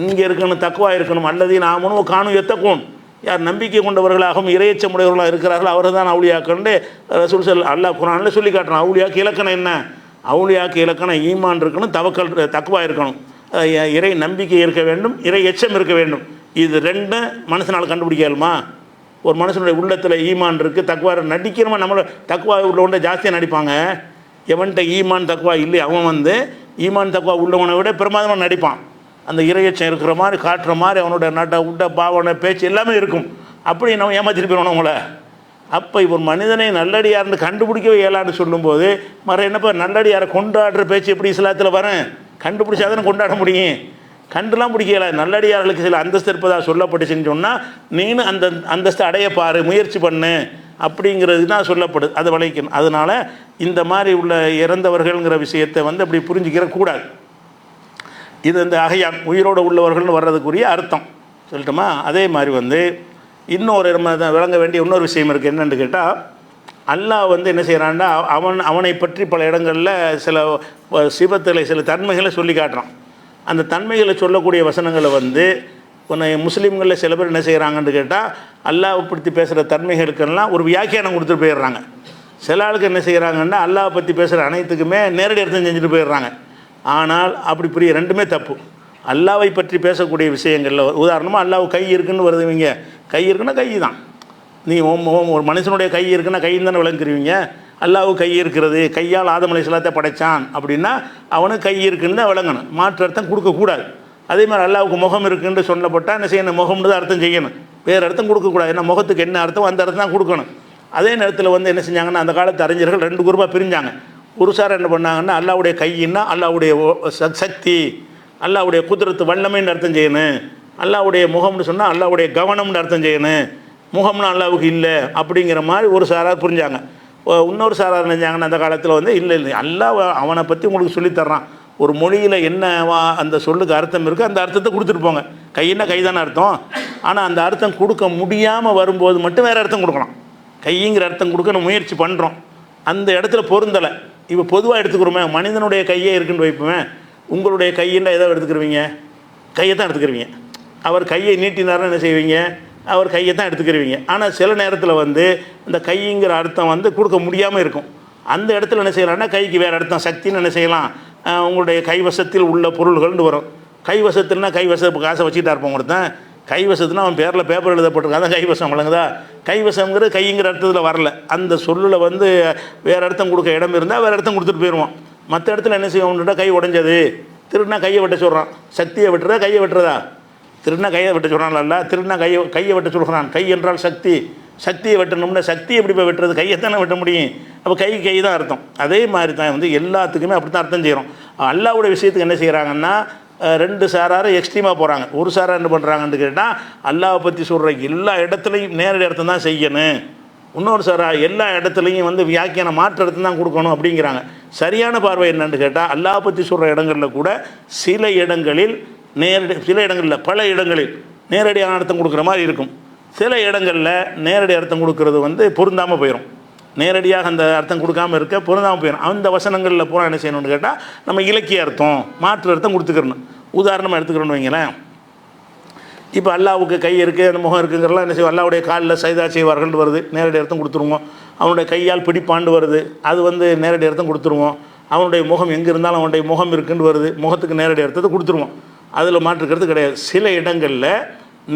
இங்கே இருக்கணும், தக்குவா இருக்கணும். அல்லதீன ஆமனூ கானூ யத்தகூன், யார் நம்பிக்கை கொண்டவர்களாகவும் இறையச்சமுடையவர்களாக இருக்கிறார்கள் அவர்கள் தான் அவுலியாக்கண்டு ரசூல் அல்லாஹ் குர்ஆனில் சொல்லி காட்டுறான். அவுலியாக்கு இலக்கணம் என்ன? அவுலியாக்கு இலக்கணம் ஈமான் இருக்கணும், தவக்கல் தக்குவா இருக்கணும், இறை நம்பிக்கை இருக்க வேண்டும், இறை எச்சம் இருக்க வேண்டும். இது ரெண்டும் மனுஷனால் கண்டுபிடிக்கலுமா? ஒரு மனுஷனுடைய உள்ளத்தில் ஈமான் இருக்குது, தக்குவா நடிக்கிறவன் நம்மளை தக்குவா உள்ளவன்ட்ட ஜாஸ்தியாக நடிப்பாங்க. எவன்கிட்ட ஈமான் தக்குவா இல்லை அவன் வந்து ஈமான் தக்குவா உள்ளவனை விட பிரமாதமாக நடிப்பான். அந்த இறையச்சம் இருக்கிற மாதிரி காட்டுற மாதிரி அவனோட உட்ட பாவனை பேச்சு எல்லாமே இருக்கும். அப்படி நம்ம ஏமாற்றிட்டு போயிடணும் அவங்கள. அப்போ ஒரு மனிதனை நல்லடியார்னு கண்டுபிடிக்கவே இயலான்னு சொல்லும்போது என்னப்பா நல்லடியாரை கொண்டாடுற பேச்சு எப்படி இஸ்லாத்தில் வரேன்? கண்டுபிடிச்சாதானே கொண்டாட முடியும். கண்டுலாம் பிடிக்கல. நல்லடியார்களுக்கு சில அந்தஸ்து இருப்பதாக சொல்லப்பட்டுச்சுன்னு சொன்னால் நீனும் அந்த அந்தஸ்தை அடைய பாரு, முயற்சி பண்ணு அப்படிங்கிறது தான் சொல்லப்படுது. அதை விளைக்கணும். அதனால் இந்த மாதிரி உள்ள இறந்தவர்கள்ங்கிற விஷயத்தை வந்து அப்படி புரிஞ்சுக்கிற கூடாது. இது இந்த அகையான் உயிரோடு உள்ளவர்கள்னு வர்றதுக்குரிய அர்த்தம் சொல்லட்டுமா? அதே மாதிரி வந்து இன்னொரு நம்ம விளங்க வேண்டிய இன்னொரு விஷயம் இருக்குது. என்னென்னு கேட்டால், அல்லாஹ் வந்து என்ன செய்கிறான்னா, அவனை பற்றி பல இடங்களில் சில சிபத்துகளை சில தன்மைகளை சொல்லி காட்டுறான். அந்த தன்மைகளை சொல்லக்கூடிய வசனங்களை வந்து முஸ்லீம்களில் சில பேர் என்ன செய்கிறாங்கன்னு கேட்டால், அல்லாஹ்வை பற்றி பேசுகிற தன்மைகளுக்கெல்லாம் ஒரு வியாக்கியானம் கொடுத்துட்டு போயிடுறாங்க. சில ஆளுக்கு என்ன செய்கிறாங்கன்னா, அல்லாஹ்வை பற்றி பேசுகிற அனைத்துக்குமே நேரடி அர்த்தம் செஞ்சுட்டு போயிடுறாங்க. ஆனால் அப்படி புரிய ரெண்டுமே தப்பு. அல்லாஹ்வை பற்றி பேசக்கூடிய விஷயங்களில் உதாரணமாக அல்லாஹ் கை இருக்குன்னு வருதுவீங்க, கை இருக்குன்னா கை தான். நீ ஒரு மனுஷனுடைய கை இருக்குன்னா கைன்னு தானே விளங்குறீங்க. அல்லாஹ் கை இருக்கிறது, கையால் ஆதம் அலைஹிஸ்ஸலாத்தை படைத்தான் அப்படின்னா அவனுக்கு கை இருக்குன்னு தான் விளங்கணும், மாற்று அர்த்தம் கொடுக்கக்கூடாது. அதே மாதிரி அல்லாஹ்வுக்கு முகம் இருக்குன்னு சொல்லப்பட்டால் என்ன செய்யணும்? முகம்னு தான் அர்த்தம் செய்யணும், வேறு அர்த்தம் கொடுக்கக்கூடாது. ஏன்னா முகத்துக்கு என்ன அர்த்தம் அந்த அர்த்தம் தான் கொடுக்கணும். அதே நேரத்தில் வந்து என்ன செஞ்சாங்கன்னா, அந்த காலத்து அறிஞர்கள் ரெண்டு குரூப்பாக பிரிஞ்சாங்க. ஒரு சார் என்ன பண்ணாங்கன்னா, அல்லாஹ்வுடைய கையின்னா அல்லாஹ்வுடைய சக்தி, அல்லாஹ்வுடைய குதிரத்து வல்லமைன்னு அர்த்தம் செய்யணும். அல்லாஹ்வுடைய முகம்னு சொன்னால் அல்லாஹ்வுடைய கவனம்னு அர்த்தம் செய்யணும். முகம்னு அல்லாஹ்வுக்கு இல்லை அப்படிங்கிற மாதிரி ஒரு சாரார் புரிஞ்சாங்க. இன்னொரு சாரார் நினைஞ்சாங்கன்னா, அந்த காலத்தில் வந்து இல்லை அல்லாஹ் அவனை பற்றி உங்களுக்கு சொல்லித்தர்றான், ஒரு மொழியில் என்னவா அந்த சொல்லுக்கு அர்த்தம் இருக்குது அந்த அர்த்தத்தை கொடுத்துட்டு போங்க. கையின்னா கை தானே அர்த்தம். ஆனால் அந்த அர்த்தம் கொடுக்க முடியாமல் வரும்போது மட்டும் வேறு அர்த்தம் கொடுக்கலாம். கைங்கிற அர்த்தம் கொடுக்க நம்ம முயற்சி பண்ணுறோம், அந்த இடத்துல பொருந்தலை. இப்போ பொதுவாக எடுத்துக்கிறோமே, மனிதனுடைய கையே இருக்குன்னு வைப்போமே, உங்களுடைய கையின்னா எதை எடுத்துக்கிறவங்க? கையை தான் எடுத்துக்கிறவங்க. அவர் கையை நீட்டினார்னு என்ன செய்வீங்க? அவர் கையை தான் எடுத்துக்கிறவீங்க. ஆனால் சில நேரத்தில் வந்து இந்த கைங்கிற அர்த்தம் வந்து கொடுக்க முடியாமல் இருக்கும். அந்த இடத்துல என்ன செய்யலாம்னா கைக்கு வேறு அர்த்தம் சக்தின்னு என்ன செய்யலாம், உங்களுடைய கைவசத்தில் உள்ள பொருள்கள்னு வரும். கைவசத்துலனா கைவச காசை வச்சுக்கிட்டா இருப்போம் ஒருத்தன். கைவசத்துனா அவன் பேரில் பேப்பர் எழுதப்பட்டிருக்கான், அதான் கைவசம் வழங்குதா. கைவசங்கிறது கைங்கிற அர்த்தத்தில் வரல. அந்த சொல்லில் வந்து வேறு அர்த்தம் கொடுக்க இடம் இருந்தால் வேறு அர்த்தம் கொடுத்துட்டு போயிடுவோம். மற்ற இடத்துல என்ன செய்வோம்னுட்டா கை உடைஞ்சது, திருடினா கையை வெட்ட சொல்கிறான். சக்தியை வெட்டுறதா கையை வெட்டுறதா? திருடினா கையை வெட்ட சொல்கிறான்ல, திருடினா கையை வெட்ட சொல்கிறான். கை என்றால் சக்தி, சக்தியை வெட்டணும்னா சக்தி எப்படி போய் வெட்டுறது, கையைத்தானே வெட்ட முடியும். அப்போ கை தான் அர்த்தம். அதே மாதிரி தான் வந்து எல்லாத்துக்குமே அப்படி தான் அர்த்தம் செய்கிறோம். அல்லாஹ்வுடைய விஷயத்துக்கு என்ன செய்கிறாங்கன்னா ரெண்டு சாராரும் எக்ஸ்ட்ரீமாக போகிறாங்க. ஒரு சாரார் என்ன பண்ணுறாங்கன்னு கேட்டால் அல்லாஹ்வை பற்றி சொல்கிற எல்லா இடத்துலையும் நேரடி அர்த்தம் தான் செய்யணும். இன்னொரு சாரா எல்லா இடத்துலையும் வந்து வியாக்கியான மாற்று அர்த்தம் தான் கொடுக்கணும் அப்படிங்கிறாங்க. சரியான பார்வை என்னன்னு கேட்டால் அல்லாஹ் பற்றி சொல்கிற இடங்களில் கூட சில இடங்களில் சில இடங்களில் பல இடங்களில் நேரடியான அர்த்தம் கொடுக்குற மாதிரி இருக்கும். சில இடங்களில் நேரடி அர்த்தம் கொடுக்கறது வந்து பொருந்தாமல் போயிடும். நேரடியாக அந்த அர்த்தம் கொடுக்காமல் இருக்க பொருந்தாமல் போயிடும். அந்த வசனங்களில் பூரா என்ன செய்யணும்னு கேட்டால் நம்ம இலக்கிய அர்த்தம் மாற்று அர்த்தம் கொடுத்துக்கிறணும். உதாரணமாக எடுத்துக்கிறோன்னு வைங்களேன், இப்போ அல்லாவுக்கு கை இருக்குது, அந்த முகம் இருக்குங்கிறலாம் என்ன செய்வோம், அல்லாவுடைய காலில் சைதா செய்வார்கள்னு வருது, நேரடி அர்த்தம் கொடுத்துருவோம். அவனுடைய கையால் பிடிப்பாண்டு வருது, அது வந்து நேரடி அர்த்தம் கொடுத்துருவோம். அவனுடைய முகம் எங்கே இருந்தாலும் அவனுடைய முகம் இருக்குன்னு வருது, முகத்துக்கு நேரடி அர்த்தத்தை கொடுத்துருவோம். அதில் மாற்றுக்கிறது கிடையாது. சில இடங்களில்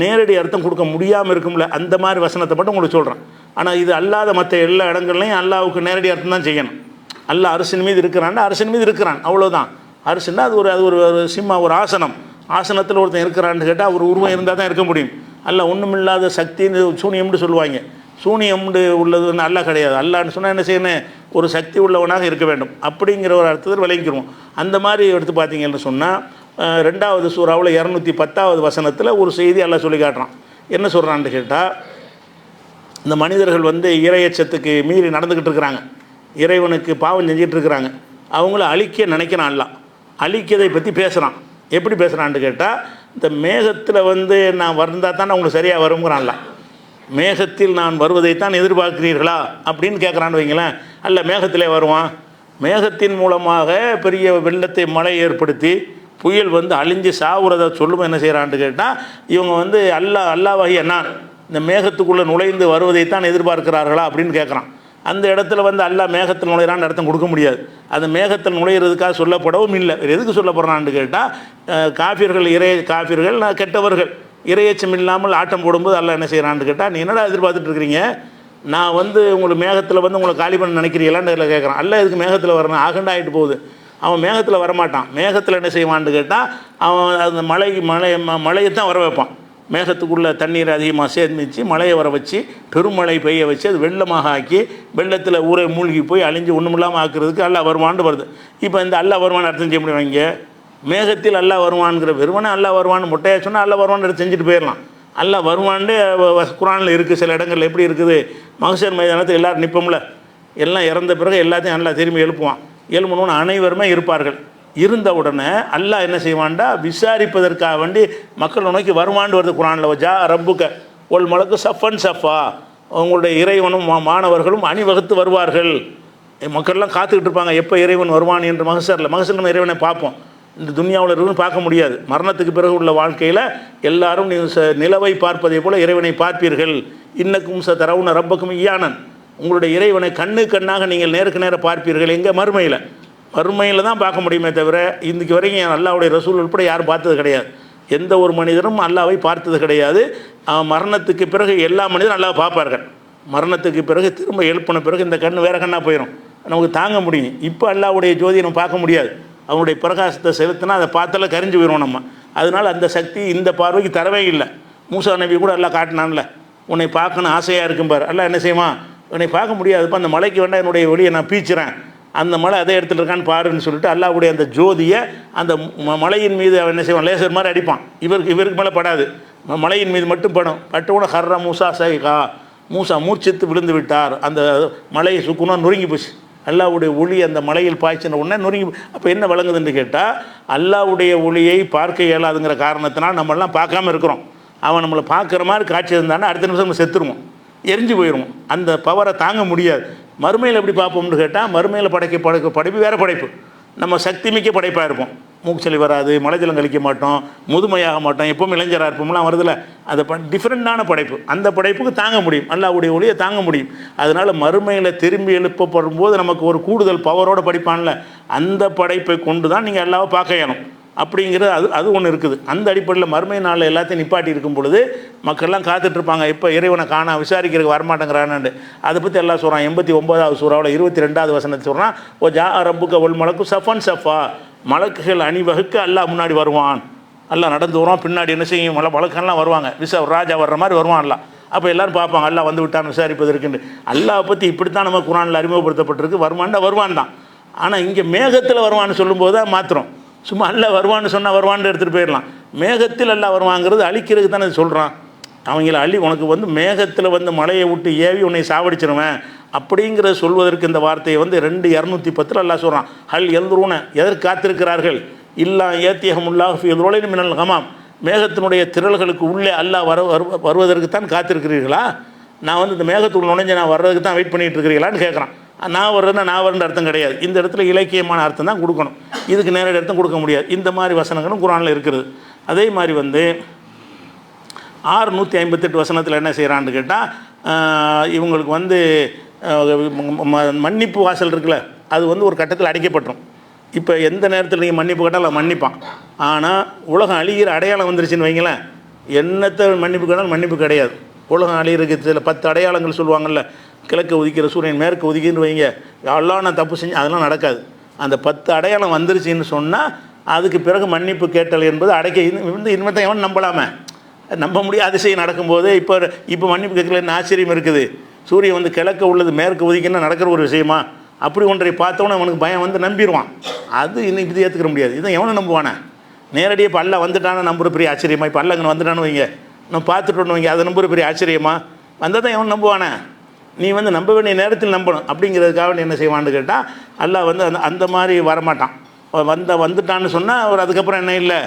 நேரடி அர்த்தம் கொடுக்க முடியாமல் இருக்கும்ல, அந்த மாதிரி வசனத்தை மட்டும் உங்களுக்கு சொல்கிறேன். ஆனால் இது அல்லாத மற்ற எல்லா இடங்கள்லையும் அல்லாவுக்கு நேரடி அர்த்தம் தான் செய்யணும். அல்லாஹ் அரசின் மீது இருக்கிறான்னா அரசின் மீது இருக்கிறான், அவ்வளோதான். அரசுன்னா அது ஒரு சிம்மா, ஒரு ஆசனம். ஆசனத்தில் ஒருத்தன் இருக்கிறான்னு கேட்டால் ஒரு உருவம் இருந்தால் தான் இருக்க முடியும். அல்ல ஒன்றுமில்லாத சக்தின்னு சூனியம்னு சொல்லுவாங்க. சூனியம்னு உள்ளதுன்னு அல்ல கிடையாது. அல்லான்னு சொன்னால் என்ன செய்யணும், ஒரு சக்தி உள்ளவனாக இருக்க வேண்டும் அப்படிங்கிற ஒரு அர்த்தத்தில் விளங்கிக்கிறோம். அந்த மாதிரி எடுத்து பார்த்தீங்கன்னு சொன்னால் 2வது சூறாவில் 210வது வசனத்தில் ஒரு செய்தி அல்லாஹ் சொல்லி காட்டுறான். என்ன சொல்கிறான்னு கேட்டால், இந்த மனிதர்கள் வந்து இறையச்சத்துக்கு மீறி நடந்துக்கிட்டு இருக்கிறாங்க, இறைவனுக்கு பாவம் செஞ்சிட்டு இருக்கிறாங்க. அவங்கள அழிக்க நினைக்கிறான். அல்லாஹ் அழிக்கதை பற்றி பேசுகிறான். எப்படி பேசுகிறான்னு கேட்டால், இந்த மேகத்தில் வந்து நான் வந்தால் தான் உங்களுக்கு சரியாக வருங்கிறான்ல. மேகத்தில் நான் வருவதைத்தான் எதிர்பார்க்கிறீர்களா அப்படின்னு கேட்குறான்னு வைங்களேன். அல்ல, மேகத்திலே வருவான். மேகத்தின் மூலமாக பெரிய வெள்ளத்தை மழை ஏற்படுத்தி புயல் வந்து அழிஞ்சு சாவுறதை சொல்லும்போது என்ன செய்கிறான்னு கேட்டால், இவங்க வந்து அல்லாஹ்வாகிய நான் இந்த மேகத்துக்குள்ளே நுழைந்து வருவதைத்தான் எதிர்பார்க்கிறார்களா அப்படின்னு கேட்குறான். அந்த இடத்துல வந்து அல்லாஹ் மேகத்தில் நுழையிறான்னு அர்த்தம் கொடுக்க முடியாது. அந்த மேகத்தில் நுழையிறதுக்காக சொல்லப்படவும் இல்லை. எதுக்கு சொல்லப்படுறான்னு கேட்டால், காஃபிர்கள் கெட்டவர்கள் இறையச்சம் இல்லாமல் ஆட்டம் போடும்போது அல்லாஹ் என்ன செய்கிறான்னு கேட்டால், நீ என்னடா எதிர்பார்த்துட்டு இருக்கிறீங்க, நான் வந்து உங்களுக்கு மேகத்தில் வந்து உங்களை காலி பண்ண நினைக்கிறீங்களான்னு இதில் கேட்குறான். அல்லாஹ் எதுக்கு மேகத்தில் வரணும், ஆகண்டா ஆகிட்டு போகுது. அவன் மேகத்தில் வரமாட்டான். மேகத்தில் என்ன செய்வான்னு கேட்டால், அவன் அந்த மழையைத்தான் வர வைப்பான். மேகத்துக்குள்ளே தண்ணீர் அதிகமாக சேர்ந்துச்சு, மழையை வர வச்சு பெருமழை பெய்ய வச்சு அது வெள்ளமாக ஆக்கி வெள்ளத்தில் ஊரை மூழ்கி போய் அழிஞ்சு ஒன்றுமில்லாமல் ஆக்குறதுக்கு அல்லாஹ் வருவான்னு வருது. இப்போ இந்த அல்லாஹ் வருவான்னு அர்த்தம் செய்ய முடியும். இங்கே மேகத்தில் அல்லாஹ் வருவான்ங்கிற வெறுவனே அல்லாஹ் வருவான்னு மொட்டையாக சொன்னால் அல்லாஹ் வருவான்னு எடுத்து செஞ்சுட்டு போயிடலாம். அல்லாஹ் வருவான்னு குரானில் இருக்குது. சில இடங்களில் எப்படி இருக்குது, மகசர் மைதானத்தில் எல்லோரும் நிற்போம்ல, எல்லாம் இறந்த பிறகு எல்லாத்தையும் அல்லாஹ் திரும்பி எழுப்புவான். எழுப்பணுன்னு அனைவருமே இருப்பார்கள். இருந்த உடனே அல்லாஹ் என்ன செய்வான்டா, விசாரிப்பதற்காக வேண்டி மக்கள் நோக்கி வருவான்னு வருது குரானில். ஜா ரப்புக்க ஒல் மலக்கு சஃபன் சஃபா, உங்களுடைய இறைவனும் மாணவர்களும் அணிவகுத்து வருவார்கள். மக்கள்லாம் காத்துக்கிட்டு இருப்பாங்க எப்போ இறைவன் வருவான் என்று. மகசரில் நம்ம இறைவனை பார்ப்போம். இந்த துன்யாவில் இருக்குன்னு பார்க்க முடியாது. மரணத்துக்கு பிறகு உள்ள வாழ்க்கையில் எல்லாரும் நிலவை பார்ப்பதை போல் இறைவனை பார்ப்பீர்கள். இன்னக்கும் தரவுன ரப்பக்கும் ஈயானன், உங்களுடைய இறைவனை கண்ணாக நீங்கள் நேருக்கு நேர பார்ப்பீர்கள். எங்கே? மறுமையில் தான் பார்க்க முடியுமே தவிர இன்றைக்கு வரைக்கும் அல்லாஹ்வுடைய ரசூல் உட்பட யாரும் பார்த்தது கிடையாது. எந்த ஒரு மனிதரும் அல்லாஹ்வை பார்த்தது கிடையாது. மரணத்துக்கு பிறகு எல்லா மனிதரும் அல்லாஹ் பார்ப்பார்கள். மரணத்துக்கு பிறகு திரும்ப எழுப்பின பிறகு இந்த கண் வேறு கண்ணாக போயிடும், நமக்கு தாங்க முடியும். இப்போ அல்லாஹ்வுடைய ஜோதியை நம்ம பார்க்க முடியாது. அவனுடைய பிரகாசத்தை செலுத்தினா அதை பார்த்தால கரிஞ்சு போயிடும் நம்ம. அதனால் அந்த சக்தி இந்த பார்வைக்கு தரவே இல்லை. மூசா நபி கூட எல்லாம் காட்டினான்ல, உன்னை பார்க்கணும் ஆசையாக இருக்கும் பார். எல்லாம் என்ன செய்வான், உன்னை பார்க்க முடியாதுப்பா, அந்த மலைக்கு வேண்டாம் என்னுடைய வெளியை நான் பீச்சுறேன், அந்த மலை அதே இடத்துல இருக்கான்னு பாருன்னு சொல்லிட்டு அல்லாஹ்வுடைய அந்த ஜோதியை அந்த மலையின் மீது அவன் என்ன செய்வான், லேசர் மாதிரி அடிப்பான். இவருக்கு மேலே படாது, மலையின் மீது மட்டும் படும். பட்டவுன ஹர்ரா மூசா சைகா, மூசா மூர்ச்சித்து விழுந்து விட்டார். அந்த மலையை சுக்குனா நொறுங்கி போச்சு. அல்லாஹ்வுடைய ஒளி அந்த மலையில் பாய்ச்சின உடனே நொறுங்கி. அப்போ என்ன வழங்குதுன்னு கேட்டால், அல்லாஹ்வுடைய ஒளியை பார்க்க இயலாதுங்கிற காரணத்தினால் நம்மளாம் பார்க்காம இருக்கிறோம். அவன் நம்மளை பார்க்குற மாதிரி காட்சி இருந்தானா அடுத்த நிமிஷம் நம்ம செத்துருவோம், எரிஞ்சு போயிடுவோம். அந்த பவரை தாங்க முடியாது. மறுமையில் எப்படி பார்ப்போம்னு கேட்டால், மறுமையில் படைப்பு வேறு படைப்பு, நம்ம சக்தி மிக்க படைப்பாக இருப்போம். மூக்குச்சளி வராது, மலைஜலம் கழிக்க மாட்டோம், முதுமையாக மாட்டோம், எப்பவும் இளைஞராக இருப்போம்லாம் வருதில்ல, அது டிஃப்ரெண்ட்டான படைப்பு. அந்த படைப்புக்கு தாங்க முடியும், அல்லாஹ்வுடைய ஒளியை தாங்க முடியும். அதனால் மறுமையில் திரும்பி எழுப்பப்படும் போது நமக்கு ஒரு கூடுதல் பவரோடு படிப்பான்ல, அந்த படைப்பை கொண்டு தான் நீங்கள் அல்லாஹ்வை பார்க்க இயலும் அப்படிங்கிறது அது ஒன்று இருக்குது. அந்த அடிப்படையில் மறுமை நாளில் எல்லாத்தையும் நிப்பாட்டி இருக்கும் பொழுது மக்கள்லாம் காத்துட்ருப்பாங்க, இப்போ இறைவனை காண விசாரிக்கிறதுக்கு வரமாட்டேங்கிறான்னு. அதை பற்றி எல்லாம் சொல்கிறான். 89வது சூறாவில் 22வது வசனத்தை சொல்கிறான், ஓ ஜா ரப்புக்க ஒல் மலக்கு சஃபன் சஃபா, மலக்குகள் அணிவகுக்க அல்லாஹ் முன்னாடி வருவான். அல்லாஹ் நடந்து வருவான், பின்னாடி என்ன செய்யும் மலக்கெல்லாம் வருவாங்க, ராஜா வர்ற மாதிரி வருவான் அல்லாஹ். அப்போ எல்லோரும் பார்ப்பாங்க அல்லாஹ் வந்து விட்டான்னு விசாரிப்பதற்குன்னு. அல்லாஹ் பற்றி இப்படித்தான் நம்ம குரானில் அறிமுகப்படுத்தப்பட்டிருக்கு. வருவான் தான். ஆனால் இங்கே மேகத்தில் வருவான்னு சொல்லும்போது தான் மாத்திரம், சும்மா அல்லாஹ் வருவான்னு சொன்னால் வருவான்னு எடுத்துகிட்டு போயிடலாம். மேகத்தில் அல்லாஹ் வருவாங்கிறது அழிக்கிறதுக்கு தானே சொல்கிறான். அவங்கள உனக்கு வந்து மேகத்தில் வந்து மலையை விட்டு ஏவி உன்னை சாவடிச்சிருவேன் அப்படிங்கிறத சொல்வதற்கு இந்த வார்த்தையை வந்து 2:210 அல்லாஹ் சொல்கிறான். ஹல் எல்துருன, எதற்கு காத்திருக்கிறார்கள், இல்லா ஏத்தியகமுல்லாஹ் ஃபி துலைன் மினல் கமாம், மேகத்தினுடைய திரள்களுக்கு உள்ளே அல்லாஹ் வருவதற்கு தான் காத்திருக்கிறீர்களா? நான் வந்து இந்த மேகத்துக்குள்ள நுழைஞ்சு நான் வர்றதுக்கு தான் வெயிட் பண்ணிகிட்டு இருக்கிறீங்களான்னு கேட்குறான். நான் வர்றதுன்னா நான் வர்ற அர்த்தம் கிடையாது. இந்த இடத்துல இலக்கியமான அர்த்தம் தான் கொடுக்கணும், இதுக்கு நேரடி அர்த்தம் கொடுக்க முடியாது. இந்த மாதிரி வசனங்களும் குரானில் இருக்குது. அதே மாதிரி வந்து 658 வசனத்தில் என்ன செய்கிறான்னு கேட்டால், இவங்களுக்கு வந்து மன்னிப்பு வாசல் இருக்குல்ல, அது வந்து ஒரு கட்டத்தில் அடைக்கப்பட்டுரும். இப்போ எந்த நேரத்தில் நீங்கள் மன்னிப்பு கேட்டாலும் மன்னிப்பான். ஆனால் உலகம் அழிகிற அடையாளம் வந்துருச்சுன்னு வைங்களேன், என்னத்தை மன்னிப்பு கேட்டாலும் மன்னிப்பு கிடையாது. உலகம் அழிகிறதுக்கு சில 10 அடையாளங்கள் சொல்லுவாங்கள்ல, கிழக்கு உதிக்கிற சூரியன் மேற்கு உதிக்கின்னு வைங்க, எல்லாம் நான் தப்பு செஞ்சு அதெல்லாம் நடக்காது. அந்த 10 அடையாளம் வந்துருச்சுன்னு சொன்னால் அதுக்கு பிறகு மன்னிப்பு கேட்டல் என்பது இனிமேல் எவன் நம்பலாமே, நம்ப முடியாது. அதிசயம் நடக்கும்போது இப்போ மன்னிப்பு கேட்கலன்னு ஆச்சரியம் இருக்குது. சூரியன் வந்து கிழக்க உள்ளது மேற்கு உதிக்குன்னு நடக்கிற ஒரு விஷயமா? அப்படி ஒன்றை பார்த்தோன்னே அவனுக்கு பயம் வந்து நம்பிடுவான். அது இன்னும் இது ஏற்றுக்கிற முடியாது. இதை எவனை நம்புவானே? நேரடியாக இப்போ அல்ல வந்துட்டானே நம்புற பெரிய ஆச்சரியமா? இப்போ அல்ல இங்கே வந்துட்டான்னு வைங்க, நம்ம பார்த்துட்டோன்னு வைங்க, அதை நம்புற பெரிய ஆச்சரியமா? வந்தால் தான் எவன் நம்புவானே? நீ வந்து நம்ப வேண்டிய நேரத்தில் நம்பணும். அப்படிங்கிறதுக்காக நீ என்ன செய்வான்னு கேட்டால், அல்லாஹ் வந்து அந்த மாதிரி வரமாட்டான். வந்துட்டான்னு சொன்னால் அவர் அதுக்கப்புறம் என்ன இல்லை